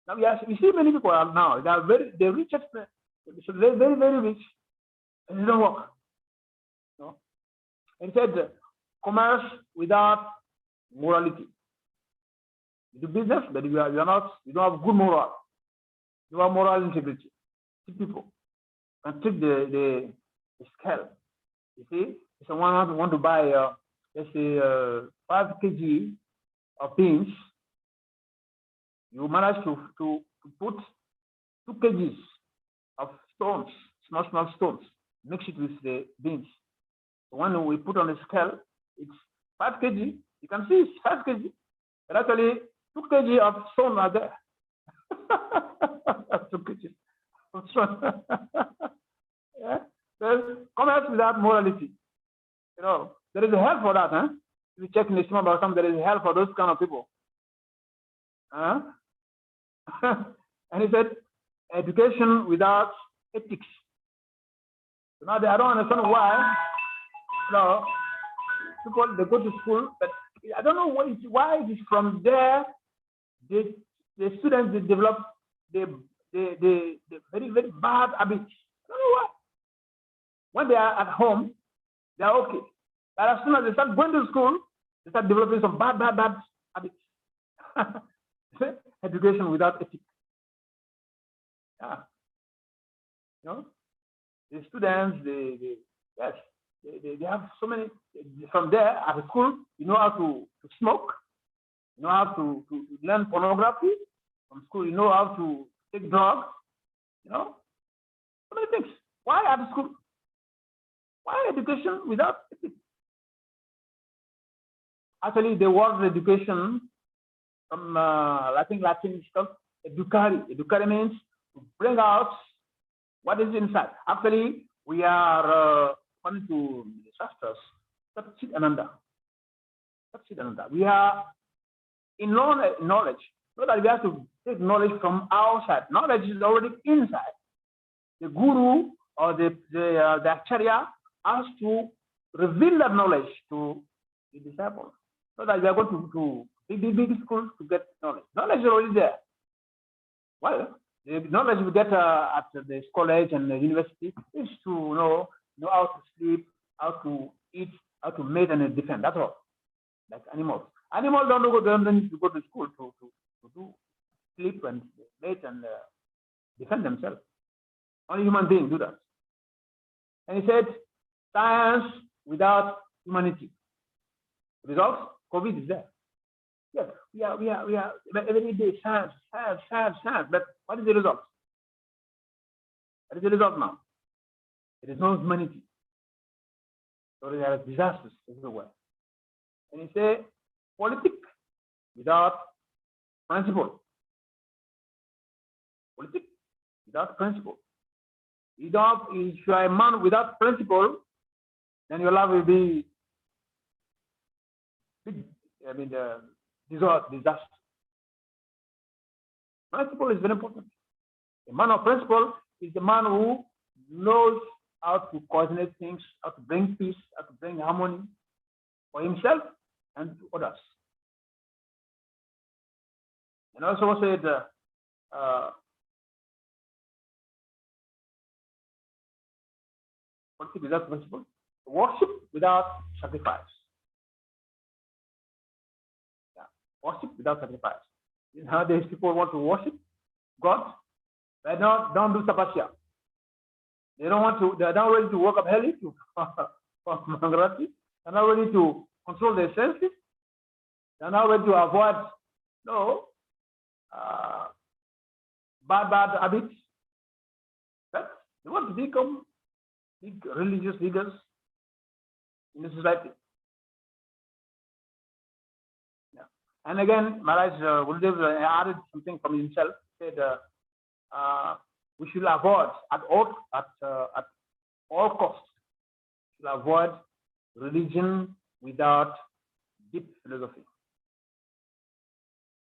Now we see many people now. They are the richest, so they're very, very rich, and they don't work. And he said, commerce without morality. You do business, but you don't have good moral. You have moral integrity. Treat people and treat the scale. You see, if someone want to buy, let's say, 5 kg of beans, you manage to put 2 kgs of stones, small stones, mix it with the beans. So when we put on the scale, it's 5 kg. You can see it's 5 kg, but actually 2 kg of stone are there. 2 kg of stone. Yeah. There's commerce without morality. There is a hell for that. If you check in the Srimad Bhagavatam, there is a hell for those kind of people. And he said, education without ethics. So now I don't understand why. People they go to school, but I don't know why it is from there the students they develop the very, very bad habits. I don't know why. When they are at home, they are okay. But as soon as they start going to school, they start developing some bad habits. Education without ethics. Yeah. The students, they have so many. From there, at the school, you know how to smoke, you know how to learn pornography. From school, you know how to take drugs. So many things. Why at the school? Why education without ethics? Actually, the word education from Latin is called educare. Educare means to bring out what is inside. Actually, we are according to the Shastras, Satchit Ananda. We are in knowledge. So that we have to take knowledge from outside. Knowledge is already inside. The guru or the acharya has to reveal that knowledge to the disciples. So that we are going to big schools to get knowledge. Knowledge is already there. Well, the knowledge we get at the college and the university is to know how to sleep, how to eat, how to mate and defend. That's all. Like animals. Animals don't need to go to school to do sleep and mate and defend themselves. Only human beings do that. And he said, science without humanity. Results, COVID is there. Yes, we are every day science. But what is the result? What is the result now? There is no humanity. So there are disasters everywhere. And he said, politics without principle. Politics without principle. If you are a man without principle, then your life will be big. Disaster. Principle is very important. A man of principle is the man who knows how to coordinate things, how to bring peace, how to bring harmony for himself and to others. And also said, politics without principle, worship without sacrifice. Worship without sacrifice. Nowadays, people want to worship God, but don't do tapasya. They don't want to. They're not ready to work up hell for Mangalati. They're not ready to control their senses. They're not ready to avoid bad habits. But they want to become big religious leaders in the society. And again, Maharaj Gurudev added something from himself. Said we should avoid at all costs. Should avoid religion without deep philosophy.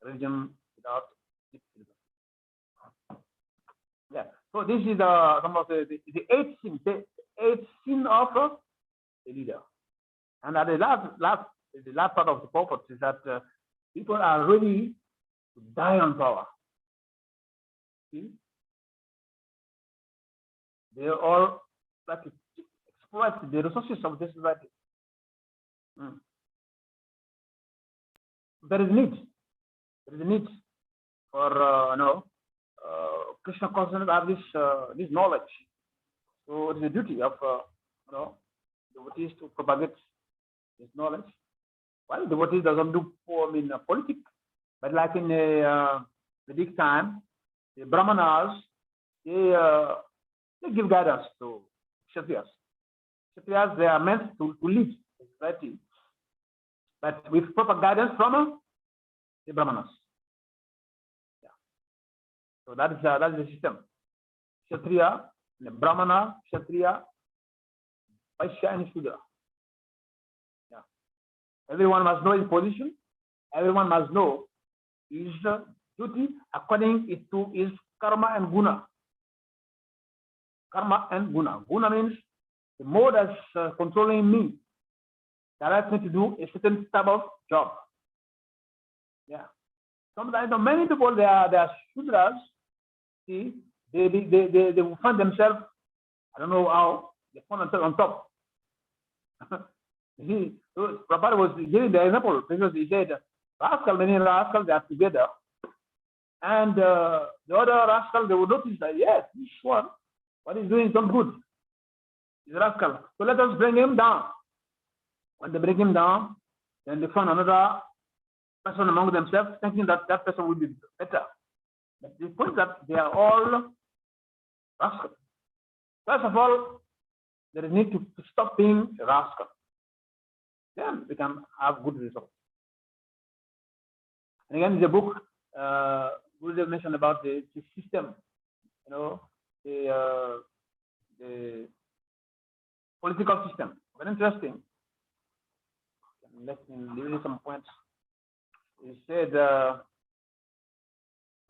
Religion without deep philosophy. Yeah. So this is some of the eighth sin. The eighth sin of a leader. And at the last part of the purpose is that. People are ready to die on power. See? They are all like to exploit the resources of this society. There is need. There is a need for Krishna consciousness to have this knowledge. So it is a duty of devotees to propagate this knowledge. Well, devotees doesn't do politics, but like in the Vedic time, the Brahmanas, they give guidance to Kshatriyas. Kshatriyas, they are meant to lead the society, but with proper guidance from the Brahmanas. Yeah. So that is the system. Kshatriya, Brahmana, Kshatriya, Vaishya, and Shudra. Everyone must know his position. Everyone must know his duty according to his karma and guna. Karma and guna. Guna means the mode that's controlling me, directs me to do a certain type of job. Yeah. Sometimes many people they are Shudras. See, they will find themselves. I don't know how they find themselves on top. See, Prabhupada was giving the example because he said, many rascals are together, and the other rascal they would notice that yes, this one, what he's doing is some good. He's a rascal. So let us bring him down. When they bring him down, then they find another person among themselves, thinking that that person will be better. But the point that they are all rascals. First of all, there is need to stop being a rascal. Then we can have good results. And again, in the book, Gurudev mentioned about the system, the political system. Very interesting. Let me give you some points. He said,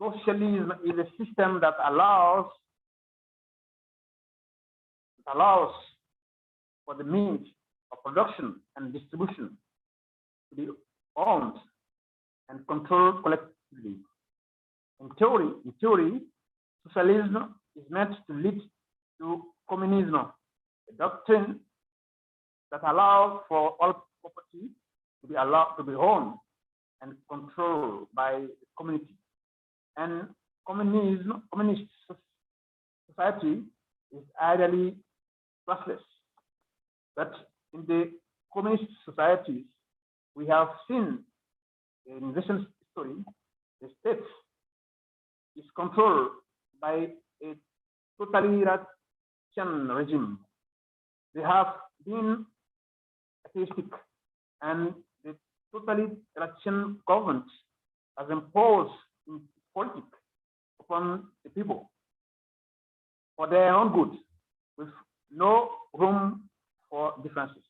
socialism is a system that allows for the means of production and distribution to be owned and controlled collectively. In theory, socialism is meant to lead to communism, a doctrine that allows for all property to be allowed to be owned and controlled by the community. And communist society is ideally classless. But in the communist societies, we have seen in recent history, the state is controlled by a totalitarian regime. They have been atheistic, and the totalitarian government has imposed politics upon the people for their own good, with no room for differences.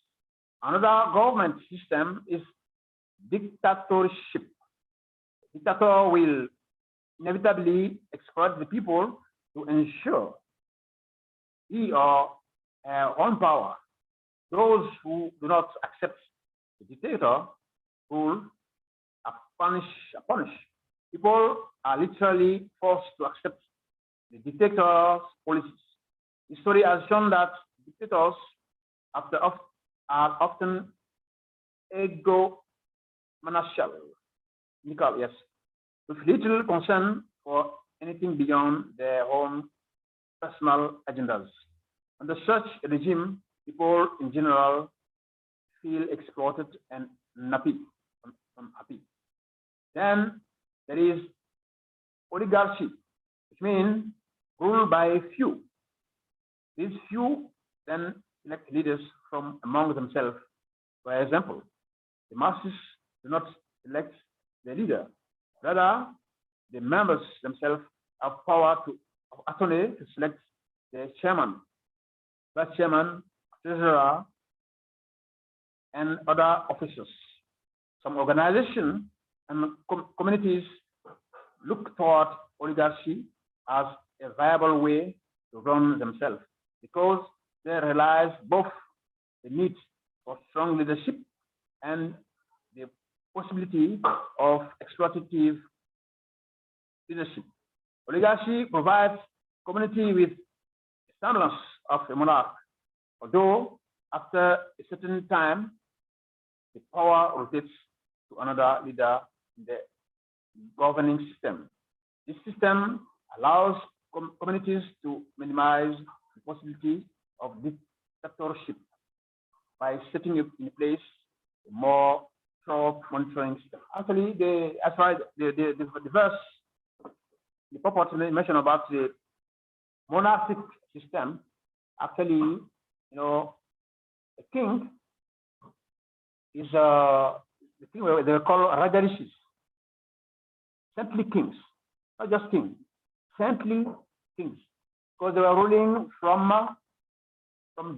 Another government system is dictatorship. The dictator will inevitably exploit the people to ensure he or her own power. Those who do not accept the dictator rule are punished. People are literally forced to accept the dictator's policies. History has shown that dictators are often egomaniacal, yes, with little concern for anything beyond their own personal agendas. Under such a regime, people in general feel exploited and unhappy. Then there is oligarchy, which means ruled by a few. These few then elect leaders from among themselves. For example, the masses do not elect the leader. Rather, the members themselves have power of attorney to select the chairman, vice chairman, treasurer, and other officers. Some organizations and communities look toward oligarchy as a viable way to run themselves, because they realize both the need for strong leadership and the possibility of exploitative leadership. Oligarchy provides community with a semblance of a monarch, although after a certain time, the power rotates to another leader in the governing system. This system allows communities to minimize the possibility of dictatorship by setting up in place a more thorough monitoring system. Actually, the verse, the purport mentioned about the monarchic system, actually, a king is the thing where they call Rajarishis, saintly kings, not just kings, saintly kings, because they were ruling from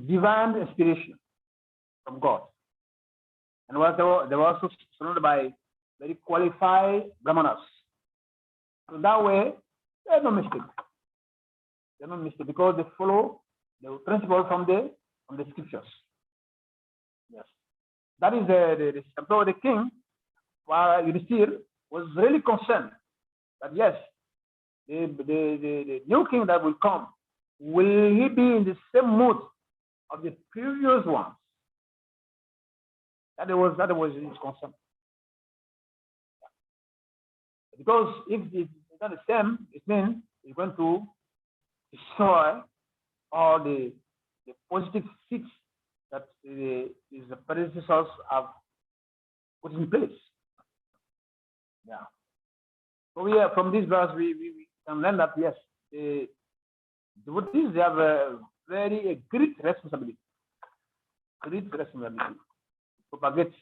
divine inspiration from God, and they were also surrounded by very qualified brahmanas. So that way, there's no mistake. There's no mistake because they follow the principle from the scriptures. Yes, that is the system. So the king, Yudhishthir, was really concerned that yes, the new king that will come, will he be in the same mood of the previous ones? That was his concern. Because if it's not the same, it means it's going to destroy all the positive seeds that his predecessors have put in place. Yeah. So from this verse we can learn that yes, the devotees, they have a great responsibility. Great responsibility. To propagate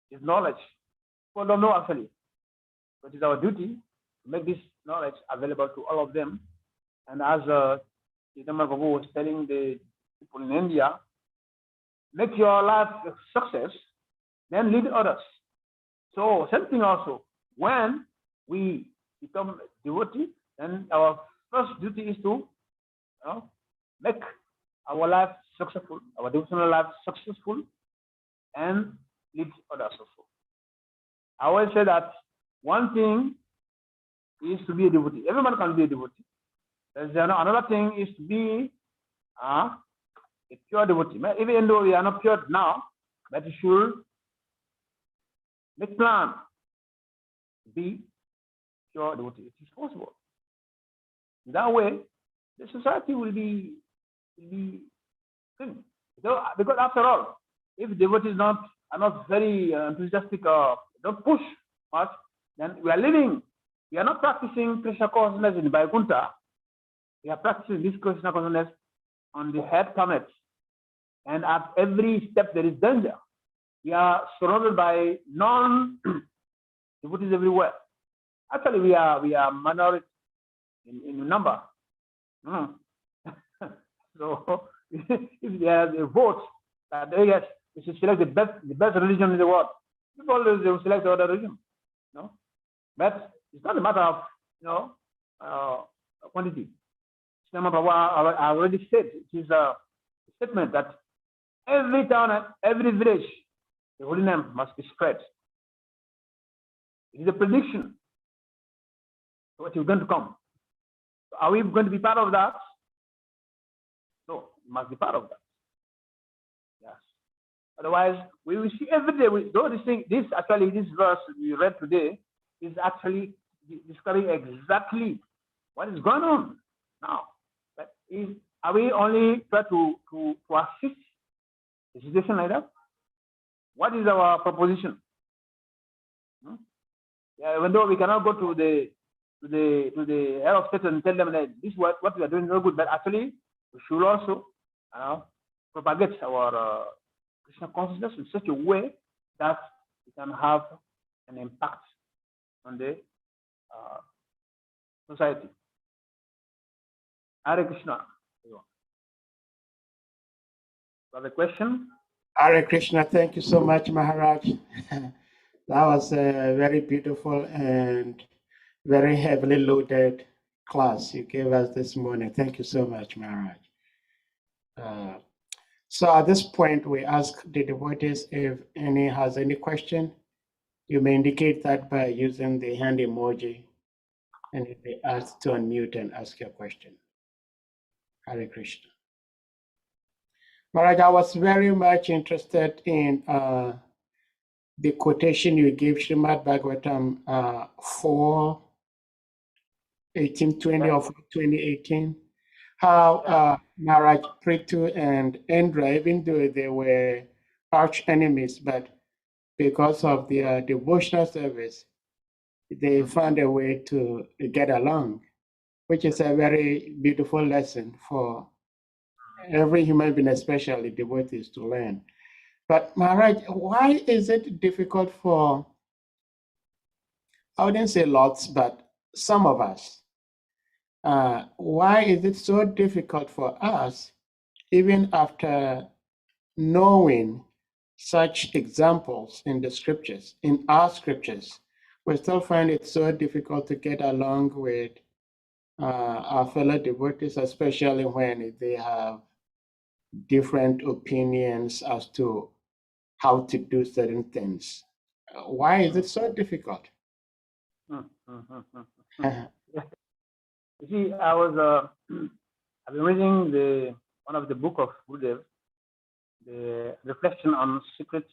his knowledge. People don't know actually. But it's our duty to make this knowledge available to all of them. And as Chaitanya Prabhu was telling the people in India, make your life a success, then lead others. So same thing also. When we become devotee, then our first duty is to make our life successful, our devotional life successful, and lead others also. I always say that one thing is to be a devotee. Everyone can be a devotee. There's another thing is to be a pure devotee. Even though we are not pure now, but you should make plan to be pure devotee. It is possible. In that way, the society will be clean. Because after all, if devotees are not very enthusiastic or don't push much, then we are not practicing Krishna consciousness in Vaikuntha. We are practicing this Krishna consciousness on the head planets. And at every step there is danger. We are surrounded by non-devotees everywhere. Actually, we are minority in number. So if there is a vote that yes, we should select the best religion in the world, people will select the other religion. But it's not a matter of quantity. Srila Prabhupada already said, it is a statement that every town and every village, the holy name must be spread. It is a prediction what is going to come. So are we going to be part of that? No, we must be part of that. Yes. Otherwise, we will see every day. This verse we read today is actually describing exactly what is going on now. But are we only trying to assist a situation like that? What is our proposition? Yeah, even though we cannot go to the head of state and tell them that this what we are doing is no good, but actually we should also propagate our Krishna consciousness in such a way that it can have an impact on the society. Hare Krishna. You have a question? Hare Krishna, thank you so much, Maharaj. That was a very beautiful and very heavily loaded class you gave us this morning. Thank you so much, Maharaj. So at this point, we ask the devotees if any has any question. You may indicate that by using the hand emoji, and if they ask to unmute and ask your question. Hare Krishna. Maharaj, I was very much interested in the quotation you gave, Srimad Bhagavatam 4:18-20 of 2018. How Maharaj Prithu and Indra, even though they were arch enemies, but because of their devotional service, they found a way to get along, which is a very beautiful lesson for every human being, especially devotees, to learn. But Maharaj, why is it difficult for, I wouldn't say lots, but some of us, why is it so difficult for us, even after knowing such examples in the scriptures, in our scriptures, we still find it so difficult to get along with our fellow devotees, especially when they have different opinions as to how to do certain things. Why is it so difficult? You see, I've been reading one of the book of Gurudev, the reflection on secret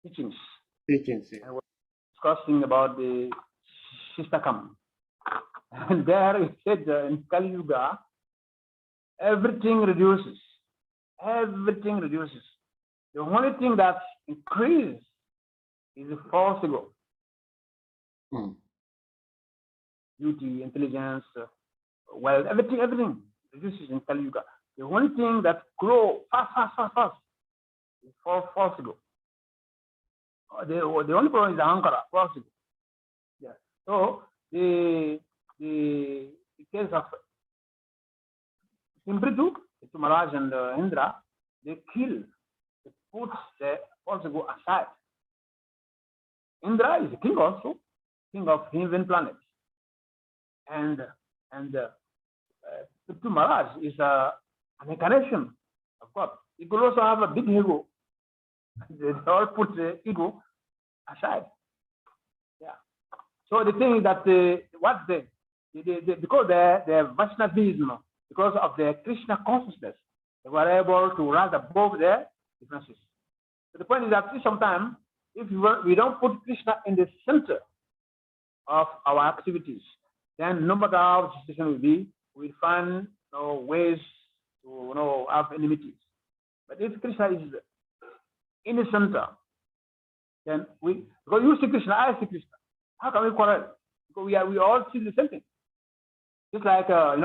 teachings. I was discussing about the Shistakam. And there it said in Kali Yuga, everything reduces. Everything reduces. The only thing that increases is the false ego. Beauty, intelligence, wealth, everything reduces in Kali Yuga. The only thing that grows fast is false ego. The only problem is ahankara, false ego. Yeah. So the case of Simbritu, Maharaj and Indra, they put the false ego aside. Indra is a king also. king of heaven planets, and Prithu Maharaj is an incarnation of God. He could also have a big ego. They all put the ego aside. Yeah. So the thing is that because they're Vaishnavism, because of their Krishna consciousness, they were able to rise above their differences. So the point is that sometimes if we don't put Krishna in the center of our activities, then no matter how the situation will be, we'll find ways to have enmities. But if Krishna is in the center, then because you see Krishna, I see Krishna. How can we quarrel? Because we all see the same thing. Just like very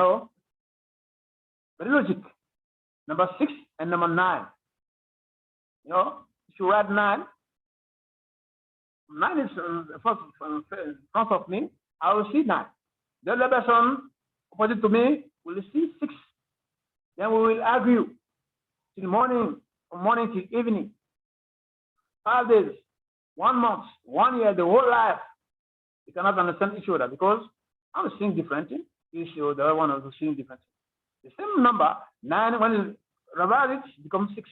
logic. Number 6 and number 9. If you write 9, 9 is in front of me. I will see 9. The other person opposite to me will see 6. Then we will argue till morning, from morning till evening. 5 days, 1 month, 1 year, the whole life. We cannot understand each other because I'm seeing differently. The other one is seeing differently. The same number, 9, when you revise it, becomes 6.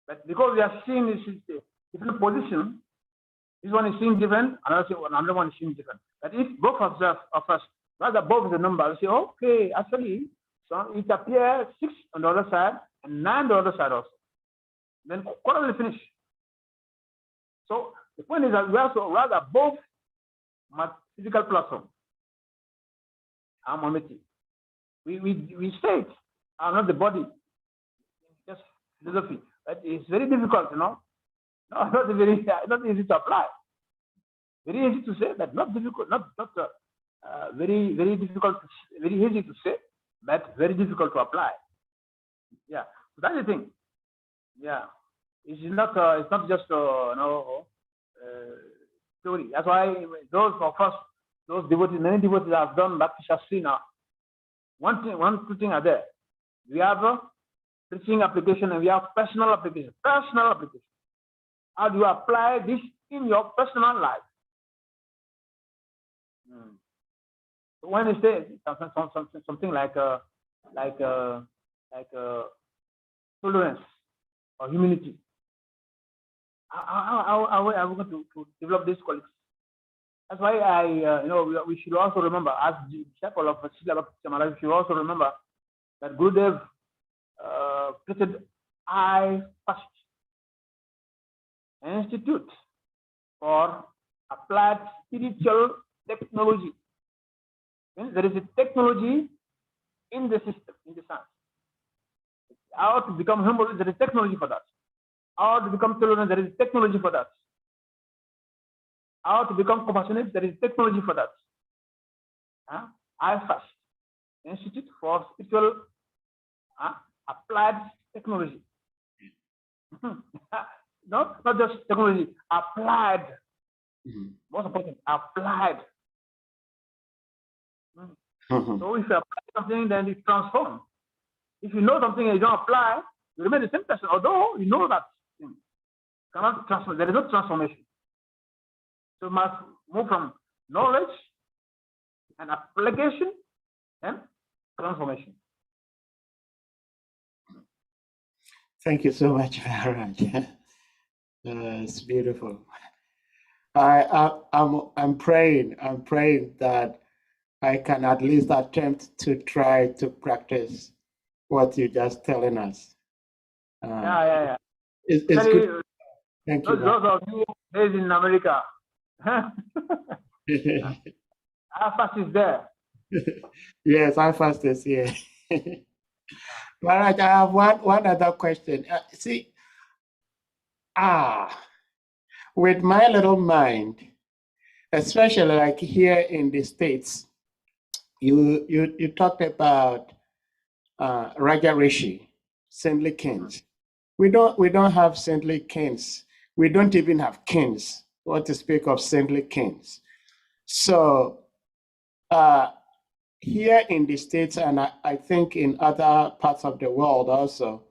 But because we are seeing this different position, this one is seeing different, another one is seeing different. But if both of us right above the number, we say, okay, actually, so it appears 6 on the other side and 9 on the other side also. Then quarter will finish. So the point is that we are also right above my physical platform. I'm on it. We say it. I'm not the body. Just philosophy. But it's very difficult, No, not easy to apply. Very easy to say, but not difficult. Not very difficult. Very easy to say, but very difficult to apply. Yeah, so that's the thing. Yeah, it's not just theory. That's why those of us, those devotees, many devotees have done Bhakti Shastri now. Two things are there. We have a preaching application and we have personal application. Personal application. How do you apply this in your personal life? So when you say something like tolerance or humility, how are we going to develop this quality? That's why we should also remember, as disciple of Srila Bhakti Maharaj, we should also remember that Gurudev created I First Institute for Applied Spiritual Technology. There is a technology in the system, in the science. How to become humble, there is technology for that. How to become tolerant, there is technology for that. How to become compassionate, there is technology for that. I First Institute for Spiritual Applied Technology. Not just technology, applied. Most important, applied. So if you apply something, then it transforms. If you know something and you don't apply, you remain the same person, although you know that thing. Cannot transform. There is no transformation. So you must move from knowledge and application and transformation. Thank you so much, Maharaj. It's beautiful. I'm praying that I can at least attempt to try to practice what you're just telling us. Yeah. It's good. Thank you. Those of you based in America, our fast is there. Yes, our fast is here. Maharaj, I have one other question. With my little mind, especially like here in the States, you talked about Raja Rishi, saintly kings. We don't have saintly kings. We don't even have kings, what to speak of saintly kings. So here in the States, and I think in other parts of the world also,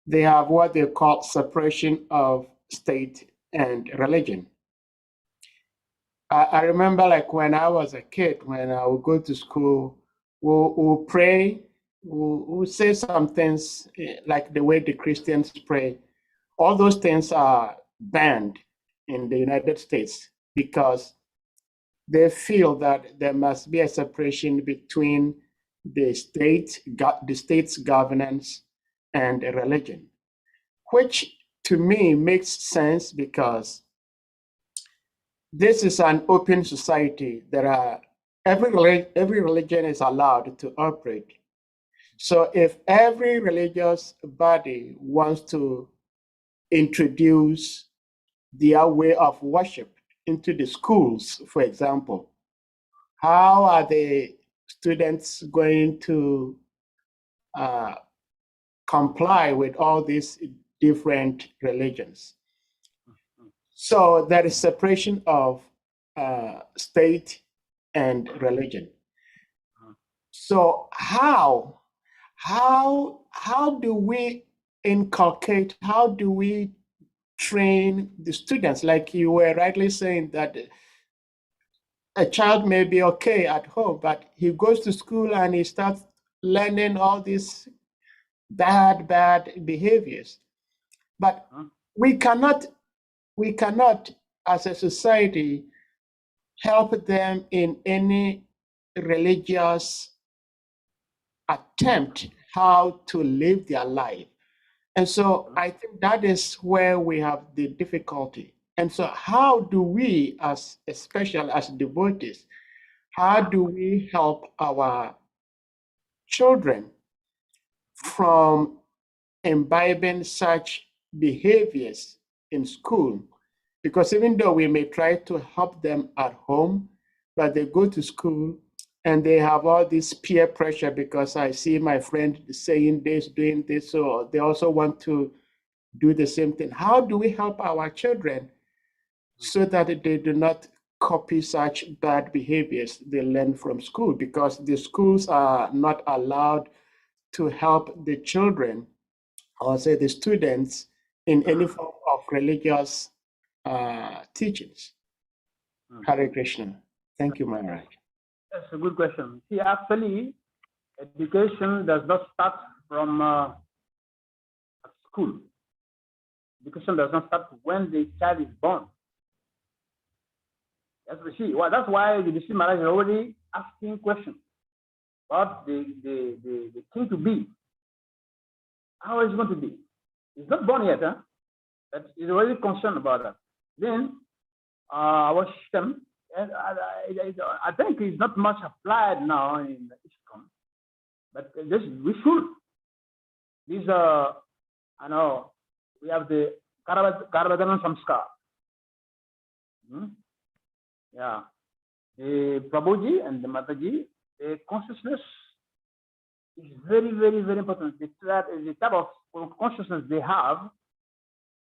they have what they call separation of state and religion. I remember like when I was a kid, when I would go to school, we'll pray, we'll say some things like the way the Christians pray. All those things are banned in the United States because they feel that there must be a separation between the state's governance and religion, which to me makes sense because this is an open society. Every religion is allowed to operate. So if every religious body wants to introduce their way of worship into the schools, for example, how are the students going to comply with all these different religions? So there is separation of state and religion. So how do we inculcate, how do we train the students? Like you were rightly saying that a child may be okay at home, but he goes to school and he starts learning all these bad behaviors. But we cannot as a society help them in any religious attempt how to live their life. And so I think that is where we have the difficulty. And so how do we, especially as devotees, how do we help our children from imbibing such behaviors in school? Because even though we may try to help them at home, but they go to school and they have all this peer pressure because I see my friend saying this, doing this, so they also want to do the same thing. How do we help our children so that they do not copy such bad behaviors they learn from school? Because the schools are not allowed to help the children, or say the students, in any form of religious teachings. Hare Krishna. Thank you, Maharaj. That's a good question. See, actually, education does not start from school. Education does not start when the child is born. That's what see. Well, that's why the Bhakti Maharaj is already asking questions about the king to be. How is he going to be? He's not born yet, huh? But he's already concerned about that. Then our system, and I think it's not much applied now in ISKCON, but this we should. These I know we have the Carudesna Samskar. Yeah, the Prabhuji and the Mataji, the consciousness is very, very, very important. The type of consciousness they have,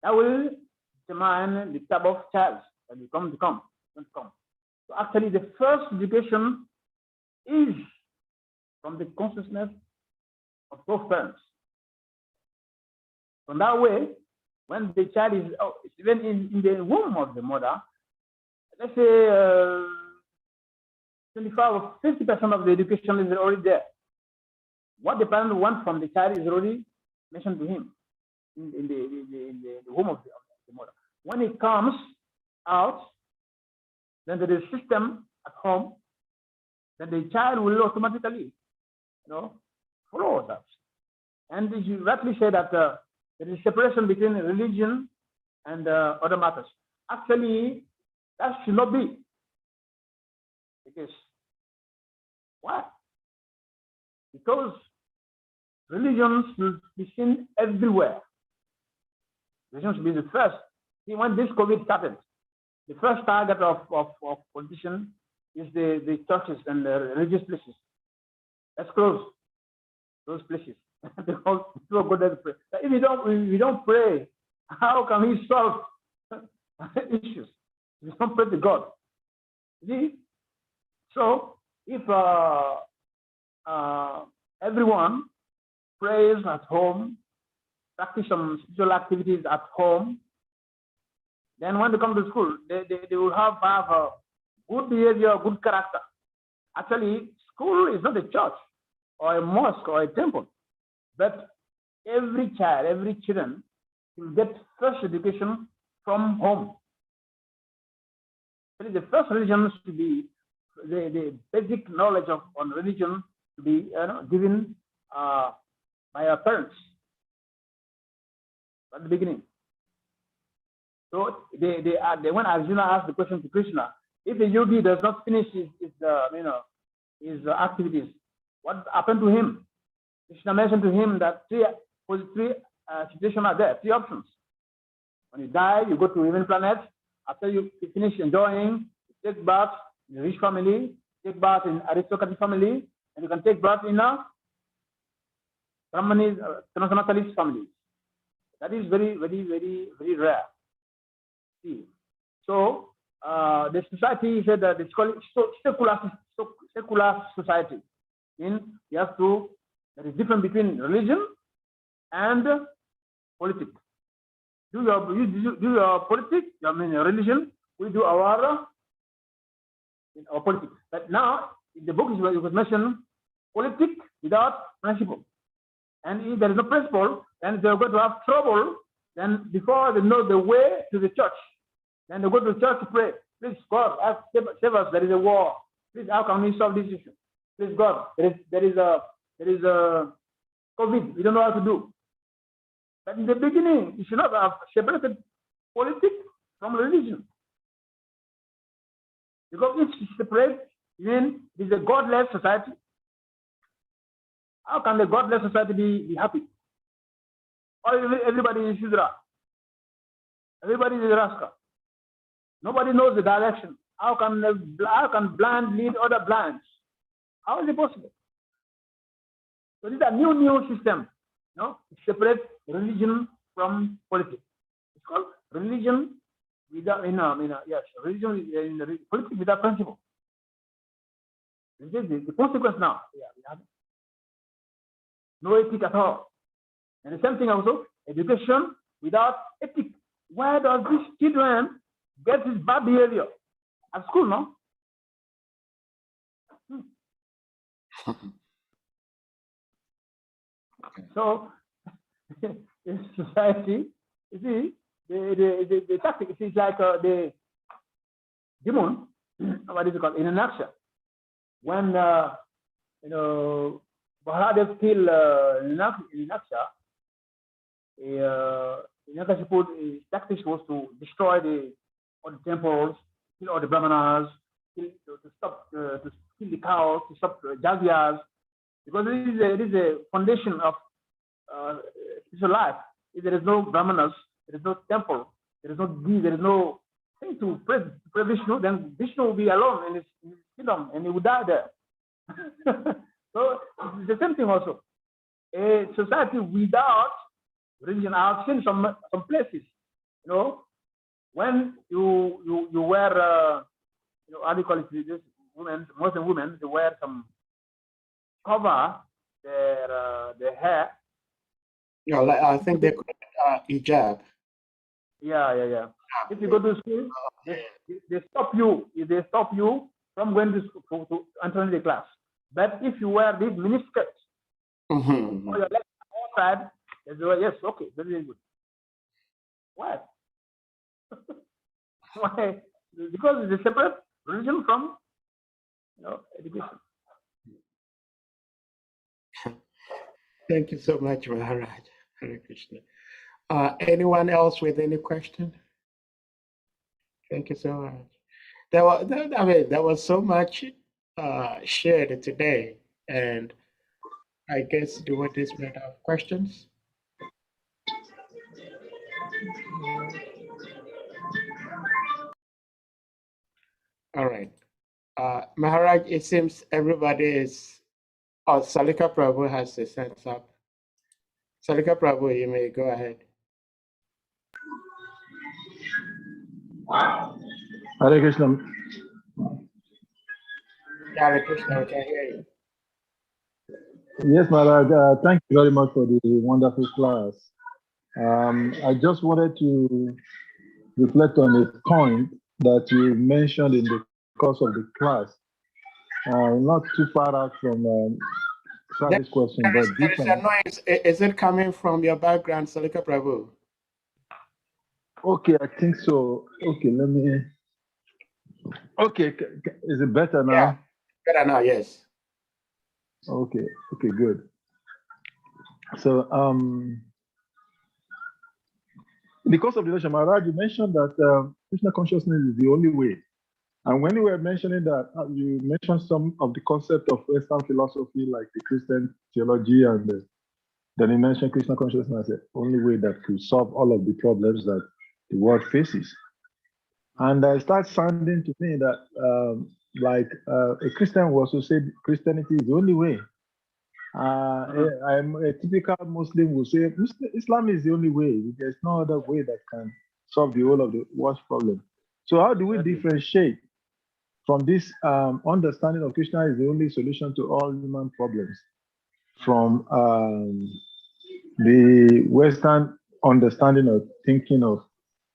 that will determine the type of child that will come. So actually, the first education is from the consciousness of both parents. From that way, when the child is even in the womb of the mother, let's say 25 or 50% of the education is already there. What the parent wants from the child is already mentioned to him in the womb of the mother. When it comes out, then there is a system at home, then the child will automatically, follow that. And you rightly say that there is separation between religion and other matters. Actually, that should not be. Because why? Because religions should be seen everywhere. Religion should be the first. See, when this COVID started, the first target of politicians is the churches and the religious places. Let's close those places. Because people go there to pray. If we don't pray, how can we solve issues? We don't pray to God. See? So if everyone prays at home, practice some spiritual activities at home, then when they come to school, they will have good behavior, good character. Actually, school is not a church or a mosque or a temple, but every child, every children will get first education from home. The first religion should be the basic knowledge on religion to be given by our parents at the beginning. So when Arjuna asked the question to Krishna, if a yogi does not finish his activities, what happened to him? Krishna mentioned to him that three situations are there, three options. When you die, you go to heaven planet. After you finish enjoying, you take bath in a rich family, take bath in aristocratic family, and you can take bath in a Brahmanis, transcendentalist family. That is very, very, very, very rare. See. So the society said that it's called secular society. There is difference between religion and politics. Do your politics, religion, we do our politics. But now, in the book, it was mentioned politics without principle. And if there is no principle, then they're going to have trouble. Then before they know the way to the church, then they go to the church to pray. Please, God, save us. There is a war. Please, how can we solve this issue? Please, God, there is a COVID. We don't know how to do. But in the beginning, you should not have separated politics from religion. Because if you separate, then it is a godless society. How can the godless society be happy? Or everybody is Shudra. Everybody is a rascal. Nobody knows the direction. How can blind lead other blinds? How is it possible? So these are new systems. Separate religion from politics. It's called religion without religion in politics without principle. This is the consequence now. Yeah, we have no ethic at all. And the same thing also, education without ethic. Where does these children get this bad behavior? At school, no? So, in society, you see, the tactic is like the demon, what is it called, in a nutshell. When, Maharaj killed Naksha, his tactics was to destroy all the temples, kill all the brahmanas, to kill the cows, to stop jagyas, because it is a foundation of spiritual life. If there is no brahmanas, there is no temple, there is no ghee, there is no thing to pray Vishnu, then Vishnu will be alone in his kingdom and he will die there. So it's the same thing also. A society without religion, I've seen some places, when you wear, how do you call it, this women, Muslim women, they wear some cover their hair. I think they call it hijab. Yeah. If you go to school, they stop you. They stop you from going to school to entering the class. But if you wear this miniskirt, or your legs outside, they say, yes, okay, very good. Why? Why? Because it's a separate religion from education. Thank you so much, Maharaj. Hare Krishna. Anyone else with any question? Thank you so much. There was so much shared today, and I guess devotees might have questions. All right. Maharaj, it seems everybody is. Oh, Salika Prabhu has his hands up. Salika Prabhu, you may go ahead. Hare Krishna. Hare Krishna, we can hear you. Yes, Maharaj, thank you very much for the wonderful class. I just wanted to reflect on a point that you mentioned in the because of the class. Not too far out from Travis' question, but There is a different. noise. Is it coming from your background, Salika Prabhu? Okay, I think so. Okay, let me. Okay, is it better now? Yeah, better now, yes. Okay, good. So, because of the Lord Maharaj, you mentioned that Krishna consciousness is the only way. And when you were mentioning that, you mentioned some of the concept of Western philosophy, like the Christian theology, and then you mentioned Krishna consciousness as the only way that could solve all of the problems that the world faces. And it starts sounding to me that like a Christian will also say Christianity is the only way. I'm a typical Muslim will say Islam is the only way. There's no other way that can solve the whole of the world's problem. So how do we differentiate from this understanding of Krishna is the only solution to all human problems from the Western understanding of thinking of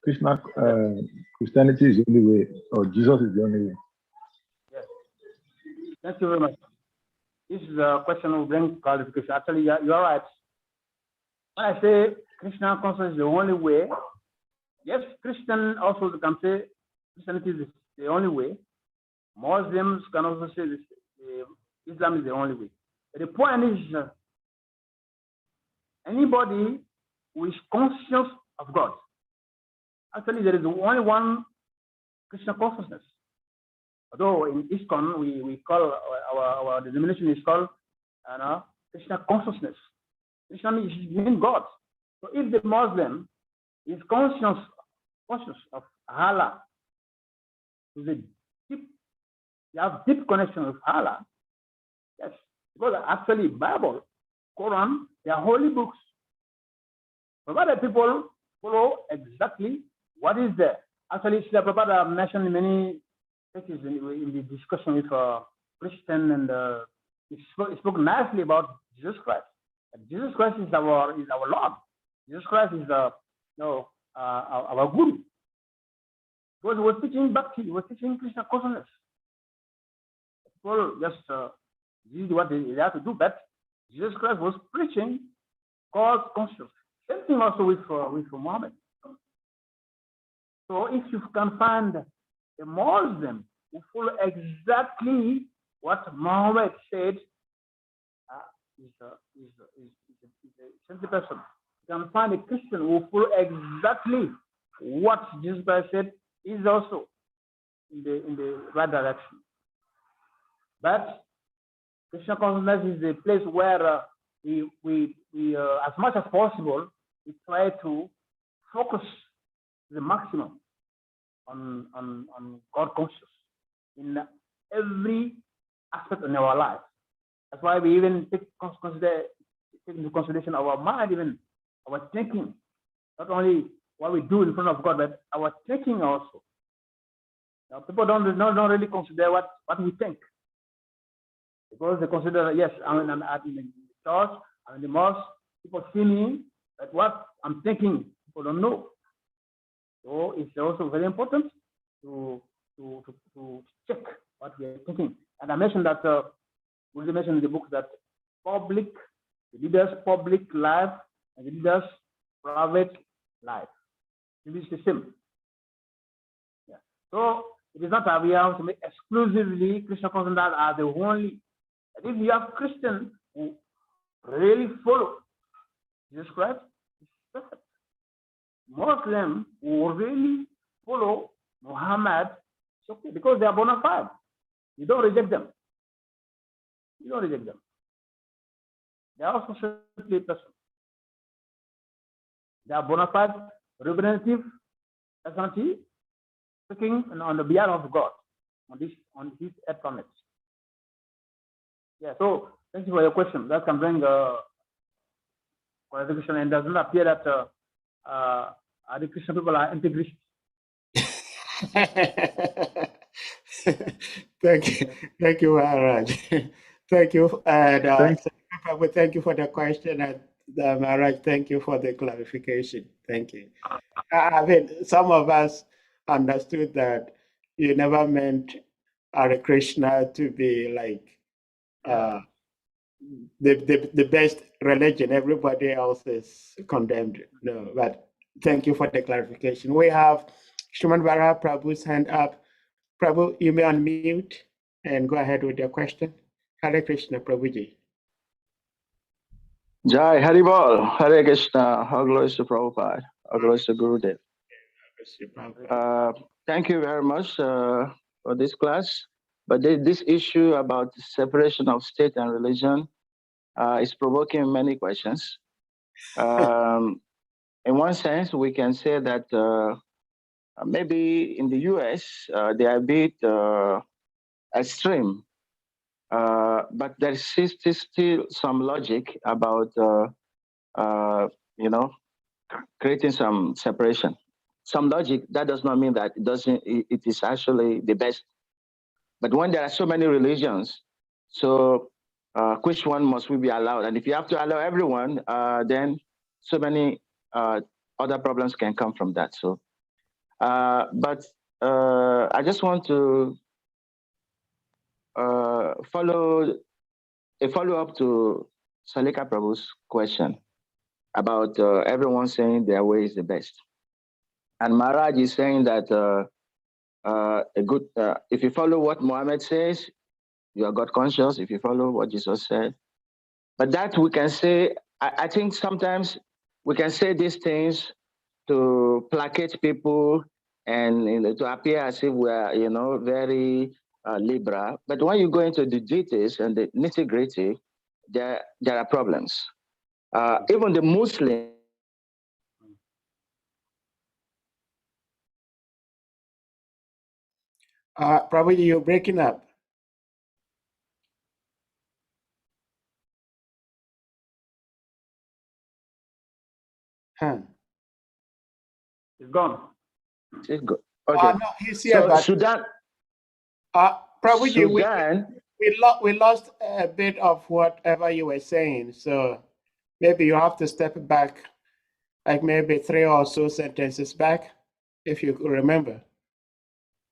Krishna, Christianity is the only way, or Jesus is the only way? Yes. Thank you very much. This is a question of bring clarification. Actually, you are right. When I say Krishna consciousness is the only way, yes, Christian also can say Christianity is the only way. Muslims can also say this, Islam is the only way. But the point is, anybody who is conscious of God. Actually, there is only one Krishna consciousness. Although in ISKCON, we call our denomination is called Krishna consciousness. Krishna means God. So if the Muslim is conscious of Allah, they have deep connection with Allah. Yes, because actually Bible, Quran, they are holy books. Provided people follow exactly what is there. Actually, Srila Prabhupada mentioned in many cases in the discussion with Christian, and he spoke nicely about Jesus Christ. And Jesus Christ is our Lord. Jesus Christ is our Guru. Because he was teaching Bhakti, he was teaching Krishna consciousness. People just this is what they have to do, but Jesus Christ was preaching God consciousness. Same thing also with Muhammad. So if you can find a Muslim who follow exactly what Muhammad said, is a simple person. You can find a Christian who follow exactly what Jesus Christ said, is also in the right direction. But Krishna consciousness is a place where we as much as possible, we try to focus the maximum on God conscious in every aspect in our life. That's why we even take into consideration our mind, even our thinking. Not only what we do in front of God, but our thinking also. Now, people don't really consider what we think. Because they consider, yes, I'm in the church, I'm in the mosque, people see me, but what I'm thinking, people don't know. So it's also very important to check what we are thinking. And I mentioned that, we mentioned in the book that the leader's public life and the leader's private life. It is the same. Yeah. So it is not that we have to make exclusively Krishna consciousness as the only. If you have Christians who really follow Jesus Christ, it's perfect. Muslims who really follow Muhammad, it's okay because they are bona fide. You don't reject them. You don't reject them. They are also simply persons. They are bona fide, representative personality, speaking on the behalf of God on this earth planet. Yeah, so thank you for your question. That can bring clarification, and doesn't appear that the Christian people are integrist. Thank you, Maharaj. Thank you, and thank you for the question, and Maharaj, thank you for the clarification. Thank you. I mean, some of us understood that you never meant Hare Krishna to be like the best religion. Everybody else is condemned. No, but thank you for the clarification. We have Shriman Vara Prabhu's hand up. Prabhu, you may unmute and go ahead with your question. Hare Krishna, Prabhuji. Jai Haribol, Hare Krishna, all glories to Prabhupada, all glories to Gurudev. Thank you very much for this class. But this issue about separation of state and religion is provoking many questions. In one sense, we can say that maybe in the US, they are a bit extreme. But there is still some logic about, creating some separation. Some logic, that does not mean that it is actually the best. But when there are so many religions, so which one must we be allowed? And if you have to allow everyone, then so many other problems can come from that. So, but I just want to follow up to Salika Prabhu's question about everyone saying their way is the best. And Maharaj is saying that if you follow what Muhammad says, you are God conscious. If you follow what Jesus said, but that we can say, I think sometimes we can say these things to placate people and to appear as if we are, very liberal. But when you go into the details and the nitty-gritty, there are problems. Even the Muslim. Prabhuji, you're breaking up. Huh. It's gone. It's good. Okay. No, he's here, so but Sudan. Prabhuji, Sudan. we lost a bit of whatever you were saying. So maybe you have to step back, like maybe 3 or so sentences back, if you could remember,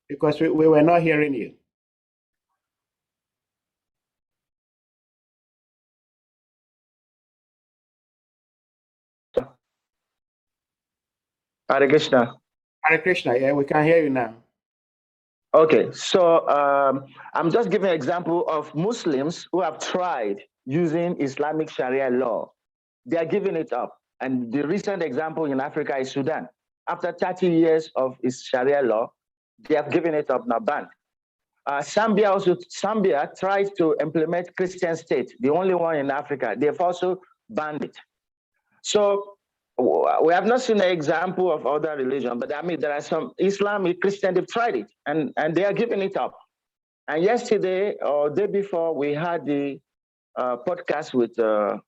because we were not hearing you. Hare Krishna. Hare Krishna, yeah, we can hear you now. Okay, so I'm just giving an example of Muslims who have tried using Islamic Sharia law. They are giving it up. And the recent example in Africa is Sudan. After 30 years of its Sharia law, they have given it up, now banned. Zambia tried to implement Christian state, the only one in Africa. They've also banned it. So we have not seen an example of other religion, but I mean, there are some Islamic Christian, they've tried it and they are giving it up. And yesterday or day before, we had the podcast with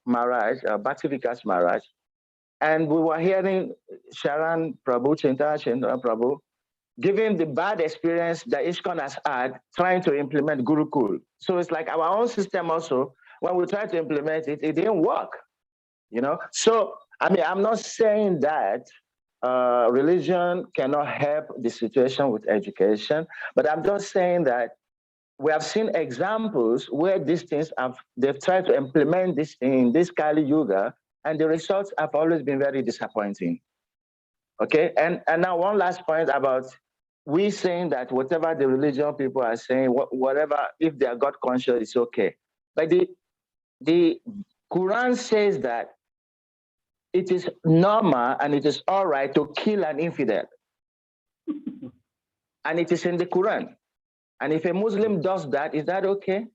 Maharaj, Bhakti Maharaj, and we were hearing Sharan Prabhu, Chintan Prabhu, giving the bad experience that ISKCON has had trying to implement Gurukul. So it's like our own system also, when we try to implement it, it didn't work, So, I mean, I'm not saying that religion cannot help the situation with education, but I'm just saying that we have seen examples where these things they've tried to implement this in this Kali Yuga, and the results have always been very disappointing. Okay, and now one last point about we saying that whatever the religion people are saying, whatever, if they are God conscious, it's okay. But the Quran says that it is normal and it is all right to kill an infidel. And it is in the Quran. And if a Muslim does that, is that okay?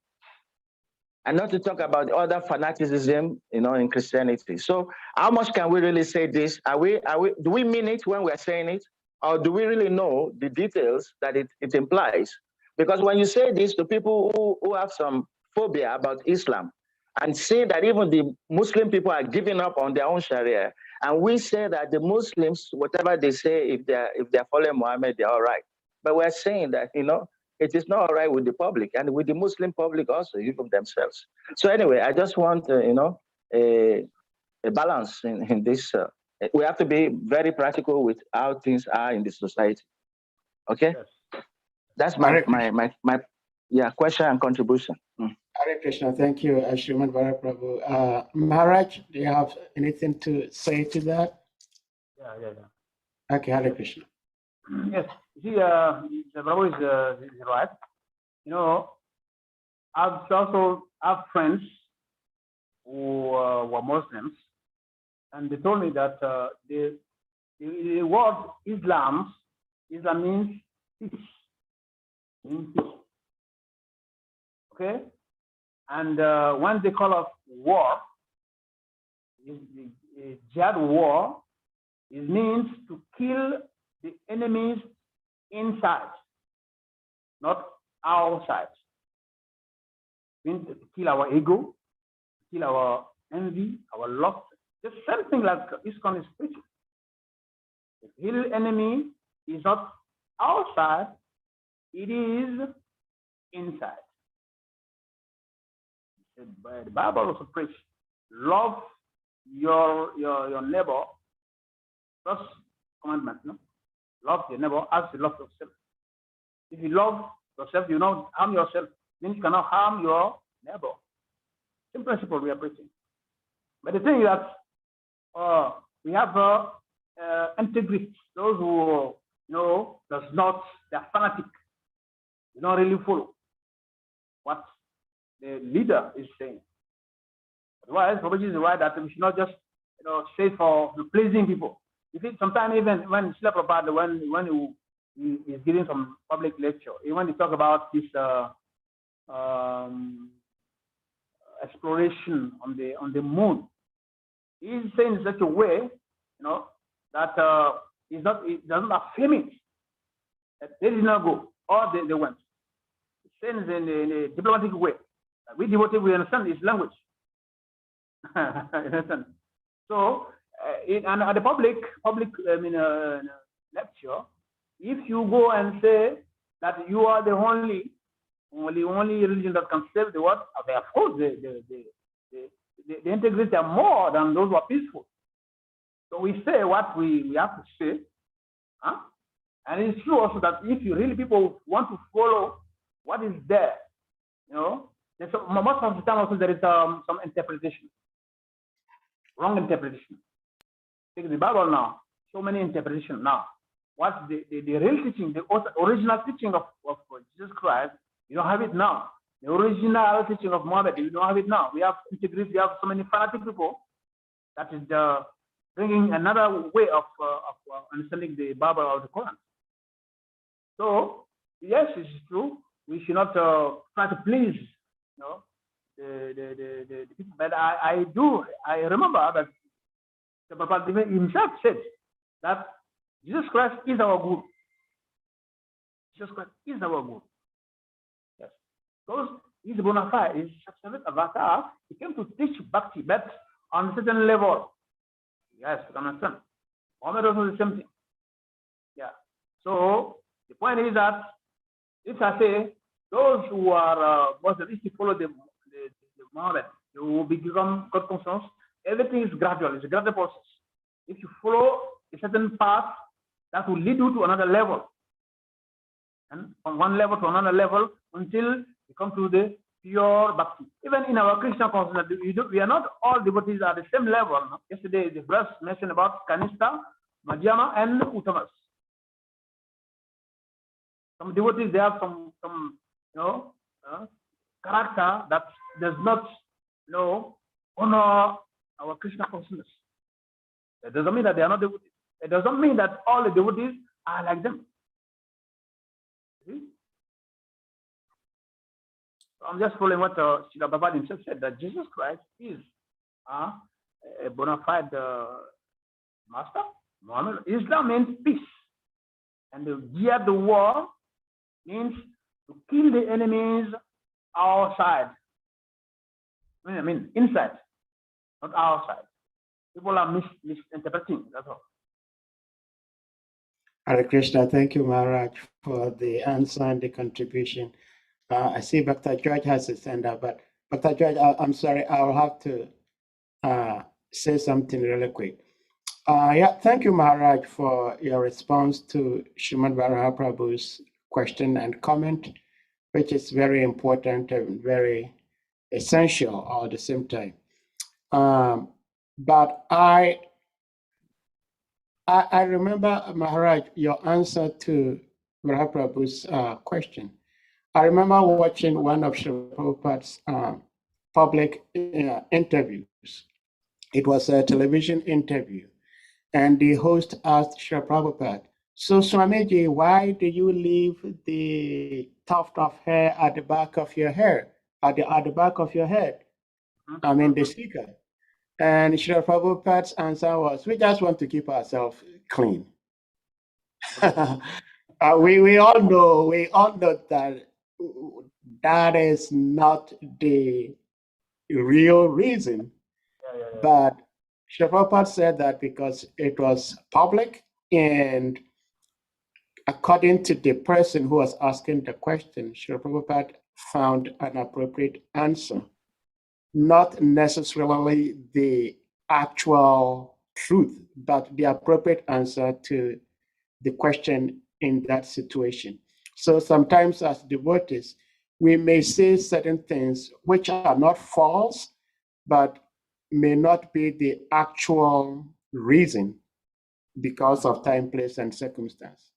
And not to talk about other fanaticism, in Christianity. So how much can we really say this? Do we mean it when we're saying it? Or do we really know the details that it implies? Because when you say this to people who have some phobia about Islam, and say that even the Muslim people are giving up on their own Sharia, and we say that the Muslims, whatever they say, if they're following Muhammad, they're all right. But we're saying that, it is not all right with the public and with the Muslim public also, even themselves. So anyway, I just want, a balance in this. We have to be very practical with how things are in the society. Okay, that's my Yeah, question and contribution. Hare Krishna. Thank you, Srimad Prabhu. Maharaj, do you have anything to say to that? Yeah. Okay, Hare Krishna. Yes. You see, the Prabhu is right. You know, I've also have friends who were Muslims, and they told me that the word Islam means peace. Okay? And when they call us war, jihad war, it means to kill the enemies inside, not outside. It means to kill our ego, kill our envy, our lust. Just something like ISKCON is preaching. The real enemy is not outside, it is inside. The Bible also preaches, love your neighbor. First commandment, no? Love your neighbor as you love yourself. If you love yourself, you don't harm yourself. Then you cannot harm your neighbor. Same principle we are preaching. But the thing is that we have integrity. Those who does not, they're fanatic. You don't really follow what the leader is saying. Otherwise, Prabhuji is right that we should not just say for pleasing people. You see, sometimes even when Srila Prabhupada, when he is giving some public lecture, when he talk about this exploration on the moon, he is saying in such a way, that it doesn't affirm it. That they did not go, or they went. It says in a diplomatic way. We devotees, we understand this language. Understand? So, and at the public lecture, if you go and say that you are the only religion that can save the world, of course, the integrity are more than those who are peaceful. So we say what we have to say, huh? And it's true also that if you really people want to follow what is there, there's most of the time also there is some interpretation, wrong interpretation. Take the Bible now, so many interpretations now. What's the real teaching, the original teaching of Jesus Christ? You don't have it now. The original teaching of Muhammad, you don't have it now. We have integrity, we have so many fanatic people that is bringing another way of understanding the Bible or the Quran. So, yes, it's true. We should not try to please, the people. But I remember that the Prabhupada himself said that Jesus Christ is our Guru. Jesus Christ is our Guru. Yes. Because he's bona fide, he's absolute avatar. He came to teach Bhakti, but on a certain level. Yes, you can understand. Muhammad also the same thing. Yeah. So the point is that if I say those who are Muslims, if you follow the Muhammad, you will become God conscious. Everything is gradual, it's a gradual process. If you follow a certain path, that will lead you to another level. And from one level to another level until you come to the pure Bhakti. Even in our Krishna consciousness, we are not all devotees at the same level. No? Yesterday, the verse mentioned about Kanishta, Madhyama, and Uttamas. Some devotees, they have some character that does not honor our Krishna consciousness. That doesn't mean that they are not devotees. It doesn't mean that all the devotees are like them. See? So I'm just following what Srila Prabhupada himself said, that Jesus Christ is a bona fide master. Islam means peace. And the jihad, the war, means to kill the enemies outside. I mean, inside, not outside. People are misinterpreting, that's all. Hare Krishna, thank you, Maharaj, for the answer and the contribution. I see Bhakta George has his hand up, but Bhakta George, I'm sorry, I'll have to say something really quick. Thank you, Maharaj, for your response to Srimad Prabhu's question and comment. which is very important and very essential all at the same time. But I remember, Maharaj, your answer to Mahaprabhu's question. I remember watching one of Srila Prabhupada's public interviews. It was a television interview, and the host asked Srila Prabhupada, "So Swamiji, why do you leave the tuft of hair at the back of your hair, at the back of your head? I mean, the speaker." And Srila Prabhupada's answer was, "We just want to keep ourselves clean." We all know that that is not the real reason. But Srila Prabhupada said that because it was public, and according to the person who was asking the question, Srila Prabhupada found an appropriate answer, not necessarily the actual truth, but the appropriate answer to the question in that situation. So sometimes as devotees, we may say certain things which are not false, but may not be the actual reason because of time, place, and circumstance.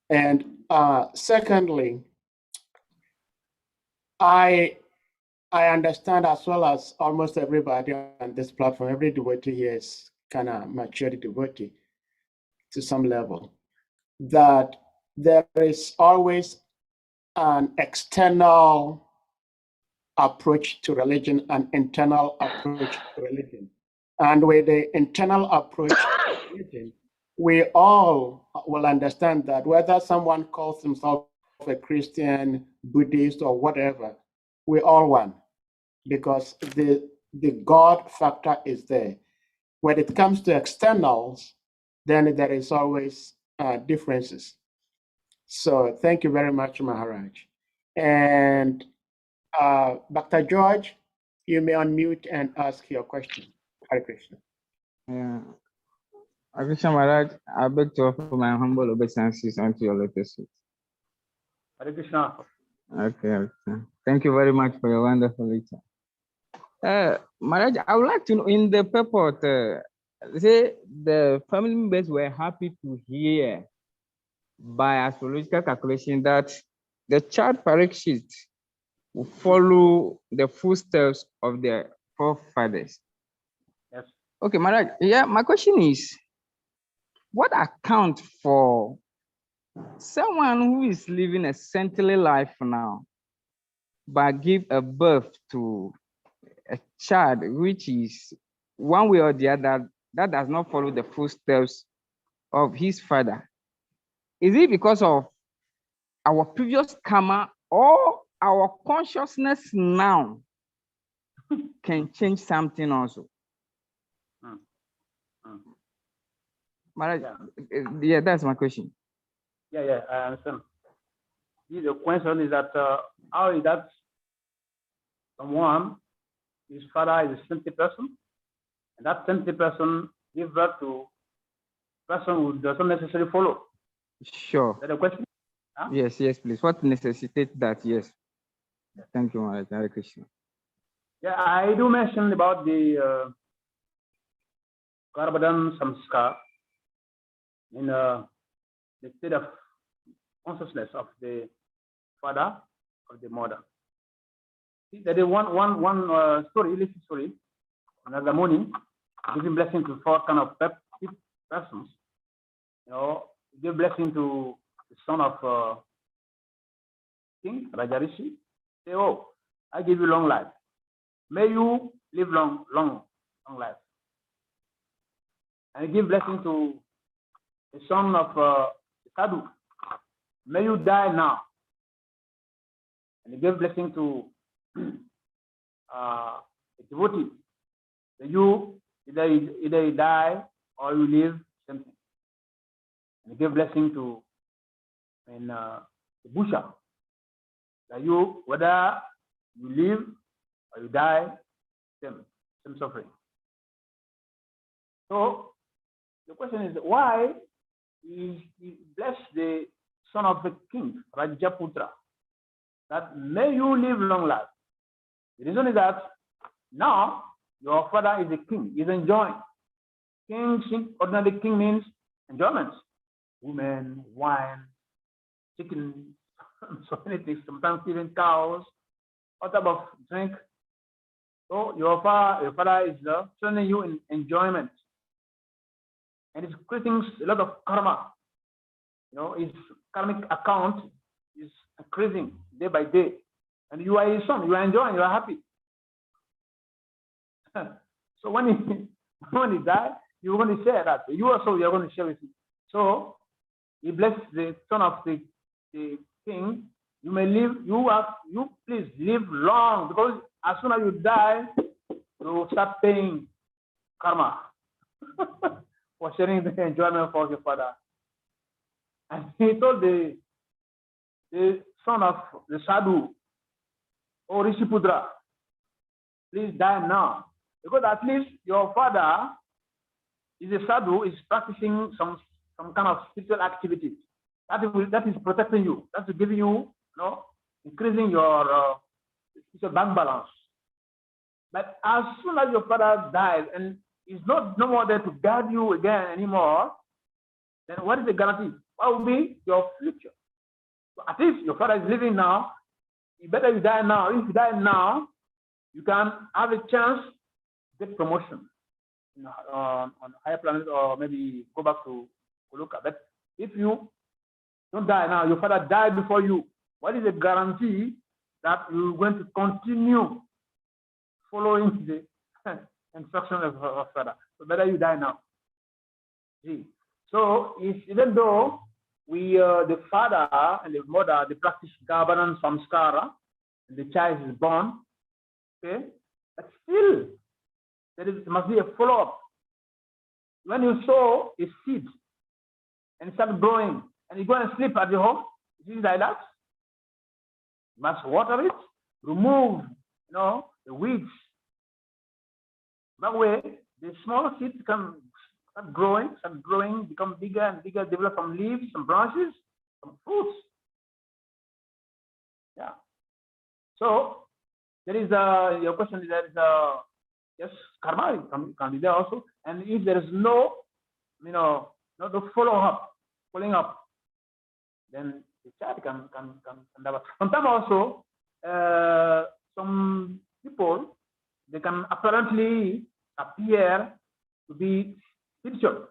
And secondly, I understand, as well as almost everybody on this platform, every devotee here is kind of mature devotee to some level, that there is always an external approach to religion, an internal approach to religion. And with the internal approach to religion, we all will understand that whether someone calls himself a Christian, Buddhist, or whatever, we all one, because the God factor is there. When it comes to externals, then there is always differences. So thank you very much, Maharaj. And Dr. George, you may unmute and ask your question. Hare Krishna. Yeah. Krishna Maharaj, I beg to offer my humble obeisances unto your lotus feet. Hare Krishna. Okay. Thank you very much for your wonderful lecture. Maharaj, I would like to know, in the purport, say the family members were happy to hear by astrological calculation that the child Parikshit will follow the footsteps of their forefathers. Yes. Okay, Maharaj, yeah, my question is, what account for someone who is living a saintly life now, but give a birth to a child which is one way or the other that does not follow the footsteps of his father? Is it because of our previous karma, or our consciousness now can change something also? Maharaj, yeah, that's my question. Yeah, I understand. The question is that how is that someone, his father is a saintly person, and that saintly person gives birth to a person who doesn't necessarily follow? Sure. Is that a question? Huh? Yes, please. What necessitates that? Yes. Thank you, Maharaj. Hare Krishna. Yeah, I do mention about the Garbhadan Samskar in the state of consciousness of the father or the mother. See, there is one story, illicit story. Another morning, giving blessing to 4 kind of persons. You know, give blessing to the son of King Rajarishi. Say, "Oh, I give you long life. May you live long life." And give blessing to the son of Sadhu. "May you die now." And he gave blessing to a devotee. That you either you die or you live, something. And he gave blessing to the Busha. That you, whether you live or you die, same suffering. So the question is, why he blessed the son of the king, Rajaputra? that may you live long life. The reason is that now your father is a king, he's enjoying. Ordinary king means enjoyment. Women, wine, chicken, so many things, sometimes even cows, all type of drink. So your father is training you in enjoyment. And it's creating a lot of karma. His karmic account is increasing day by day. And you are his son, you are enjoying, you are happy. So when he died, you are going to share that. You also, you are going to share with him. So he blessed the son of the king. You may live, you please live long, because as soon as you die, you start paying karma for sharing the enjoyment for your father. And he told the son of the sadhu, or Rishipudra, please die now. Because at least your father is a sadhu, is practicing some kind of spiritual activity. That is protecting you. That's giving you, increasing your spiritual bank balance. But as soon as your father dies and is no more there to guide you again anymore, then what is the guarantee? What will be your future? So at least your father is living now. You better you die now. If you die now, you can have a chance to get promotion on higher planets, or maybe go back to Kuluka. But if you don't die now, your father died before you, what is the guarantee that you're going to continue following the instruction of your father? So better you die now. See? So even though the father and the mother, they practice governance samskara, and the child is born, okay, but still there must be a follow-up. When you sow a seed and start growing, and you go and sleep at the home, it is like that. You must water it, remove, the weeds. That way, the small seeds can start growing, become bigger and bigger, develop some leaves, some branches, some fruits. Yeah. So there is your question is there is yes, karma can be there also, and if there is no following up, then the child can develop. Sometimes also some people, they can apparently appear to be spiritual,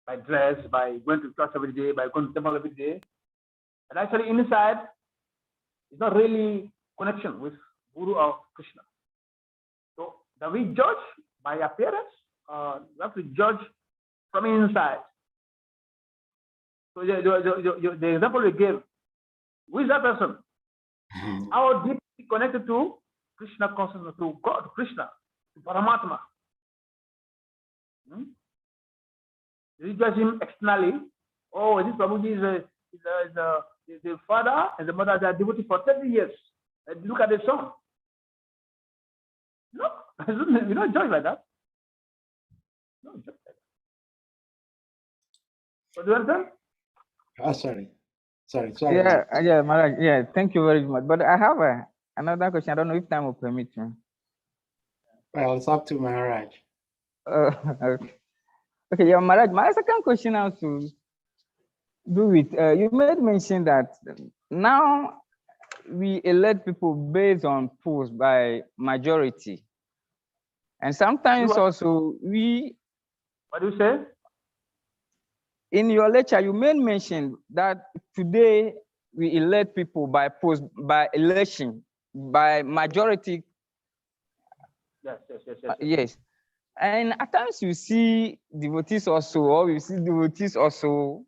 by dress, by going to church every day, by going to temple every day, and actually inside it's not really connection with Guru or Krishna. So do we judge by appearance? We have to judge from inside. So the example we gave, who is that person? How deeply connected to Krishna consciousness, to God, Krishna, to Paramatma? Do you judge him externally? Oh, this Prabhuji is the father and the mother, they are devoted for 30 years. Look at the son. No, we don't judge like that. No, judge like that. What do you understand? Sorry. Yeah, Maharaj. Yeah, thank you very much. But I have another question. I don't know if time will permit me. Well, it's up to Maharaj. Okay, yeah, Maharaj. My second question has to do with you made mention that now we elect people based on polls by majority, and sometimes also we. What do you say? In your lecture, you made mention that today we elect people by post, by election, by majority. Yes. And at times you see devotees also, or we see devotees also.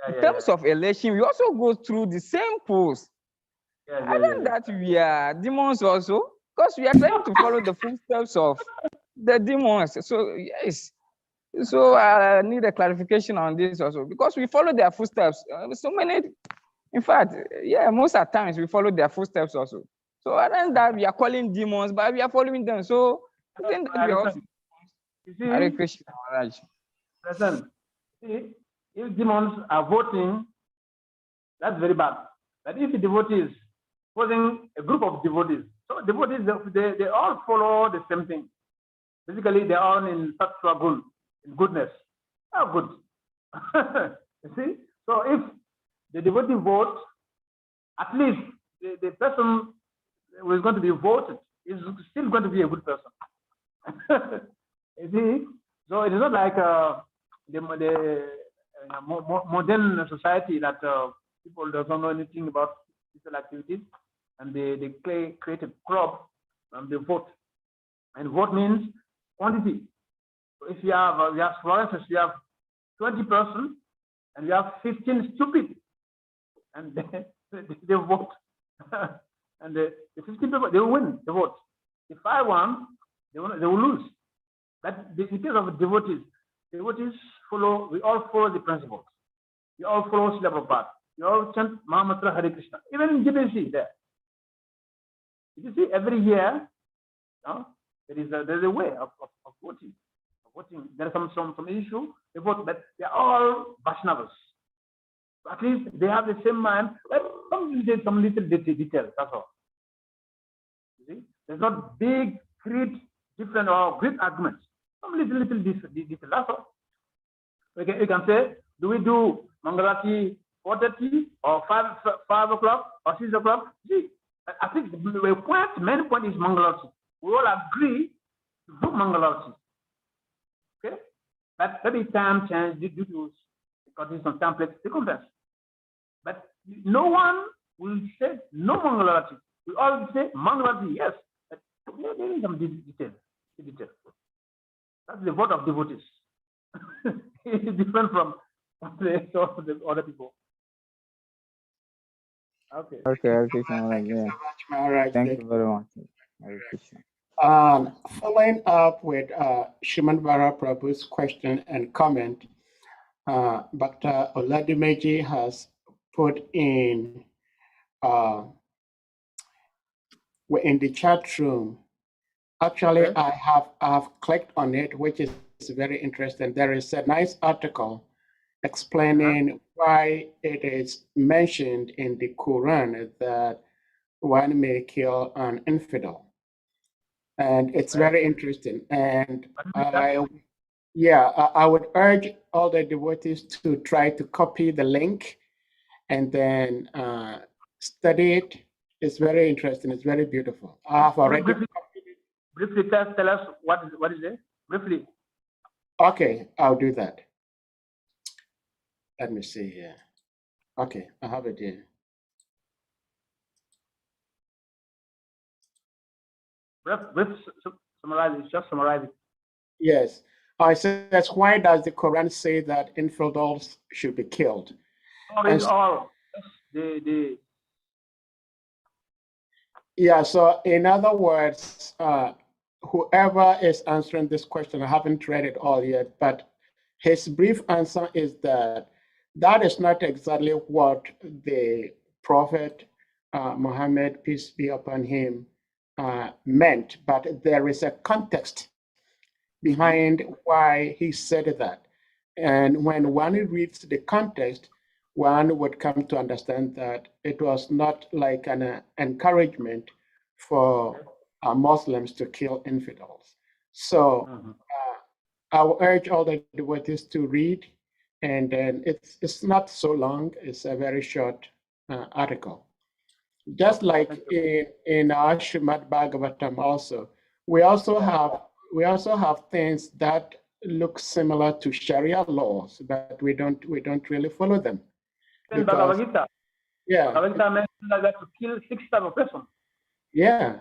In terms of election, we also go through the same polls. That we are demons also, because we are trying to follow the footsteps of the demons. So yes. So I need a clarification on this also, because we follow their footsteps. So many, in fact, most of the times we follow their footsteps also. So I think that we are calling demons, but we are following them. So then we are also. Hare Krishna, Maharaj. Listen, see, if demons are voting That's very bad. But if the devotees, supposing a group of devotees, so devotees, they all follow the same thing. Basically, they are in sattva gun, in goodness. Oh, good. You see? So if the devotee votes, at least the person who is going to be voted is still going to be a good person. You see? So it is not like the modern society that people don't know anything about physical activities, and they create a club and they vote. And vote means quantity. So if you have, for instance, you have 20 persons and you have 15 stupid, and they vote. And the 15 people, they will win the vote. If I won, they will lose. But in case of devotees follow, we all follow the principles. We all follow Srila Prabhupada. We all chant Mahamatra Hare Krishna. Even in GBC there. You see, every year, there's a way of voting. There is some issue, they vote, but they're all Vaishnavas. At least they have the same mind, but some little details, that's all. You see? There's not big, great, different or great arguments. Some little detail, that's all. You can say, do we do Mangalati 4:30 or 5 o'clock or 6 o'clock? See, I think the main point is Mangalati. We all agree to do Mangalati. Okay? But maybe time change due to because some templates, circumstance. But no one will say no Mangalati. We all say Mangalati, yes. But there is some detail. That's the vote of devotees. It's different from the other people. Okay. Okay, Maharaj. Yeah. Maharaj. Thank you very much. Hare Krishna. Following up with Shriman Vara Prabhu's question and comment, Bhakti Oladimeji has put in the chat room. Actually, Okay. I have clicked on it, which is very interesting. There is a nice article explaining why it is mentioned in the Quran that one may kill an infidel. And it's very interesting. And I would urge all the devotees to try to copy the link and then study it. It's very interesting. It's very beautiful. I have already. Briefly tell us what is it? Briefly. Okay, I'll do that. Let me see here. Okay, I have it here. Summarize it. Yes. I said, that's why does the Quran say that infidels should be killed? Yeah, so in other words, whoever is answering this question, I haven't read it all yet, but his brief answer is that that is not exactly what the Prophet Muhammad, peace be upon him, meant, but there is a context behind why he said that. And when one reads the context, one would come to understand that it was not like an encouragement for Muslims to kill infidels. So I will urge all the devotees to read, and then it's not so long, it's a very short article. Just like in our Srimad Bhagavatam also, we also have things that look similar to Sharia laws, but we don't really follow them. In Bhagavad Gita, yeah, Bhagavad Gita mentions that to kill 6 types of person. Yeah,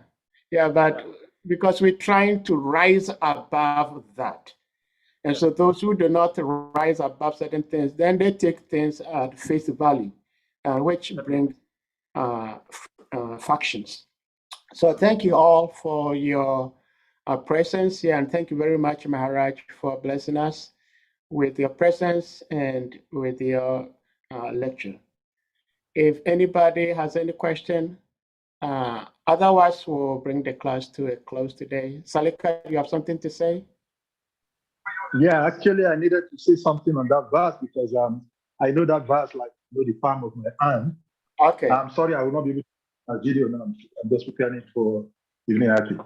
but because we're trying to rise above that. And so those who do not rise above certain things, then they take things at face value, which brings factions. So thank you all for your presence here, and thank you very much, Maharaj, for blessing us with your presence and with your lecture. If anybody has any question, otherwise we'll bring the class to a close today. Salika, you have something to say? Yeah, actually, I needed to say something on that verse because I know that verse like the palm of my hand. Okay. I'm sorry, I will not be able to do a video now. I'm just preparing it for evening acting.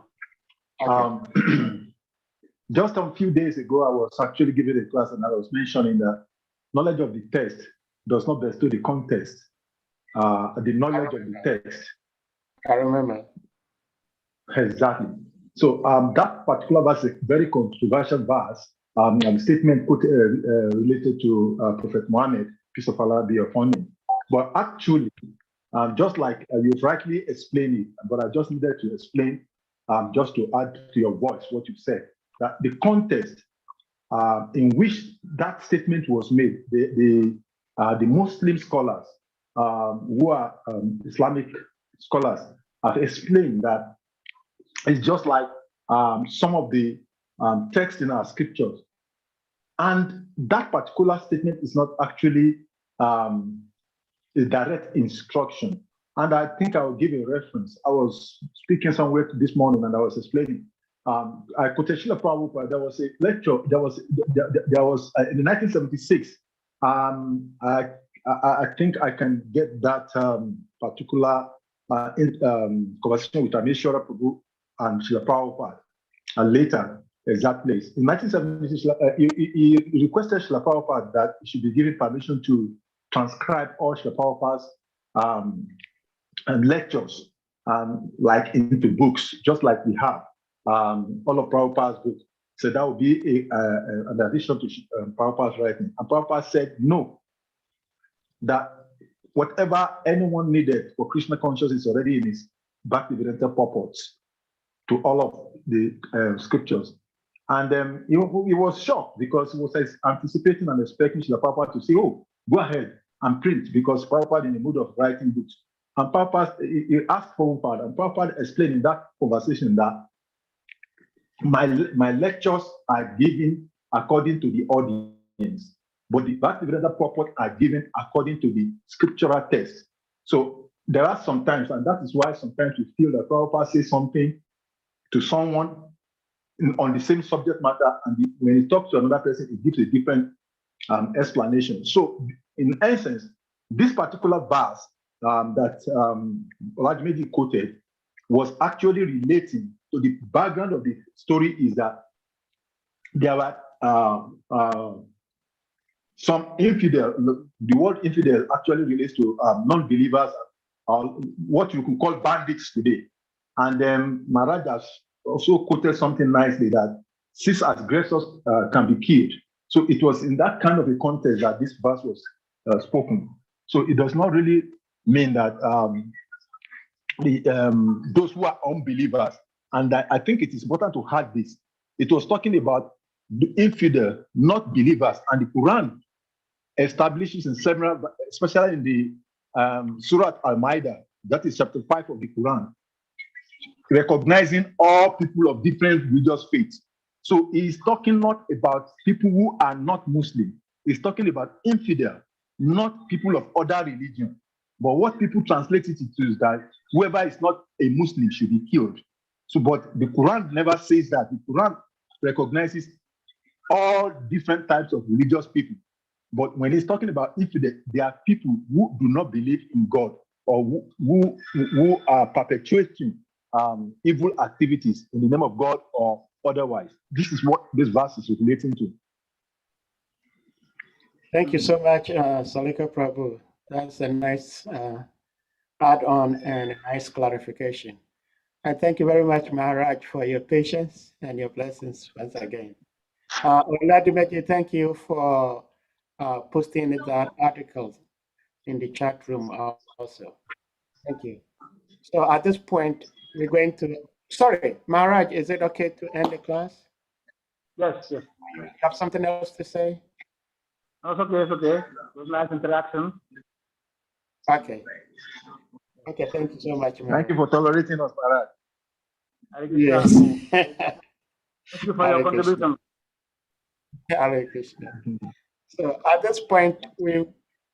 Just a few days ago, I was actually giving a class and I was mentioning that knowledge of the text does not bestow the context. The knowledge of the text. I remember. Exactly. So that particular verse is a very controversial verse. A statement related to Prophet Muhammad, peace of Allah be upon him. But actually, just like you rightly explained it, but I just needed to explain, just to add to your voice what you said, that the context in which that statement was made, the Muslim scholars who are Islamic scholars have explained that it's just like some of the text in our scriptures. And that particular statement is not actually a direct instruction. And I think I will give a reference. I was speaking somewhere this morning and I was explaining. I quoted Srila Prabhupada. There was a lecture, there was in 1976. I think I can get that particular conversation with Ameshwara Prabhu and Srila Prabhupada later at that place. In 1976, he requested Srila Prabhupada that he should be given permission to transcribe all Srila Prabhupada's lectures like into books, just like we have all of Prabhupada's books. So that would be an addition to Prabhupada's writing. And Prabhupada said no, that whatever anyone needed for Krishna consciousness is already in his Bhaktivedanta purports to all of the scriptures. And he was shocked because he was anticipating and expecting Srila Prabhupada to say, oh, go ahead and print, because Prabhupada in the mood of writing books. And Prabhupada, he asked Prabhupada, and Prabhupada explained in that conversation that my lectures are given according to the audience, but the Bhaktivedanta purport are given according to the scriptural text. So there are some times, and that is why sometimes we feel that Prabhupada says something to someone on the same subject matter, and when he talks to another person, he gives a different explanation. So in essence, this particular verse that Rajmeji quoted was actually relating to the background of the story, is that there were some infidel. The word infidel actually relates to non-believers, what you could call bandits today. And then Maharaj has also quoted something nicely, that cis aggressors can be killed. So it was in that kind of a context that this verse was spoken. So it does not really mean that those who are unbelievers, and I think it is important to add this, it was talking about the infidel, not believers, and the Quran establishes in several, especially in the Surah Al-Ma'idah, that is chapter 5 of the Quran, recognizing all people of different religious faiths. So he's talking not about people who are not Muslim. He's talking about infidel, not people of other religion. But what people translate it into is that whoever is not a Muslim should be killed. So, but the Quran never says that. The Quran recognizes all different types of religious people. But when he's talking about infidel, there are people who do not believe in God, or who are perpetuating evil activities in the name of God or otherwise. This is what this verse is relating to. Thank you so much, Salika Prabhu. That's a nice add-on and a nice clarification. And thank you very much, Maharaj, for your patience and your blessings once again. Oladimeji, thank you for posting that article in the chat room also. Thank you. So at this point, we're going to, sorry, Maharaj, is it okay to end the class? Yes, yes. You have something else to say? No, it's okay, it's okay. It was nice interaction. Okay. Okay, thank you so much, Maharaj. Thank you for tolerating us, Maharaj. Hare Krishna. Yes. Thank you for your contribution. Hare Krishna. So at this point, we're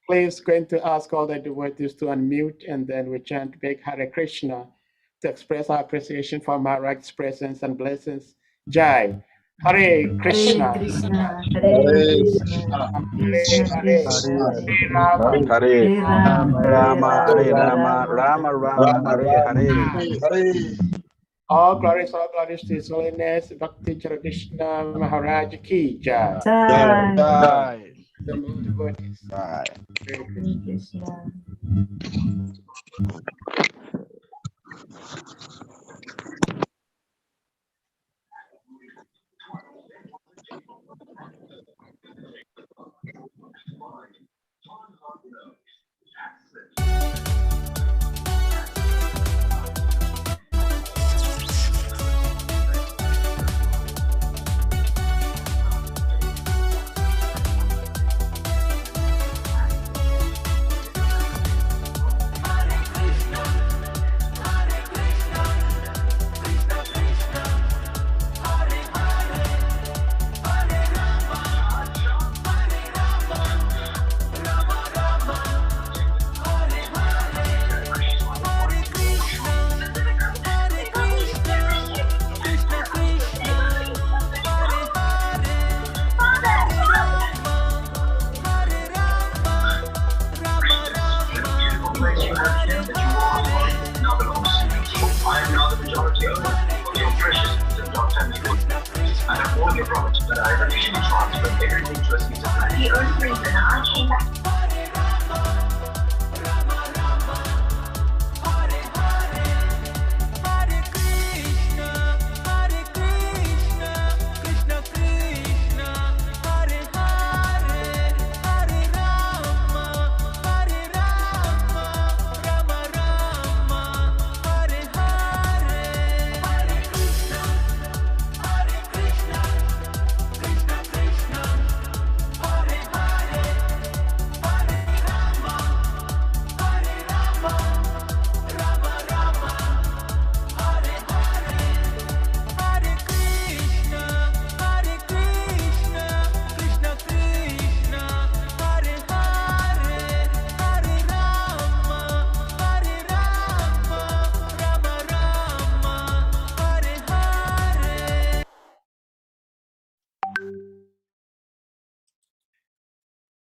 please going to ask all the devotees to unmute, and then we chant big Hare Krishna to express our appreciation for Maharaj's presence and blessings. Jai. Hare Krishna. Krishna, Hare Krishna, Krishna Krishna, Hare Rama. Hare Rama, Rama, Hare Rama, Rama. Rama Rama, Hare Hare. All glories to His Holiness, Bhakti Carudesna Maharaj ki jai. Sai, Jai. The most devotees. Jai. Hare Krishna. Hare Krishna.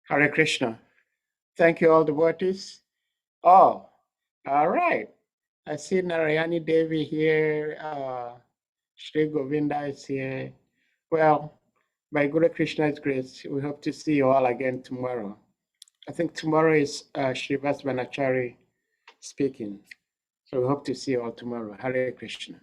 Hare Krishna. Thank you, all devotees. Oh, all right. I see Narayani Devi here. Shri Govinda is here. Well, by Guru Krishna's grace, we hope to see you all again tomorrow. I think tomorrow is Srivas Banachari speaking. So we hope to see you all tomorrow. Hare Krishna.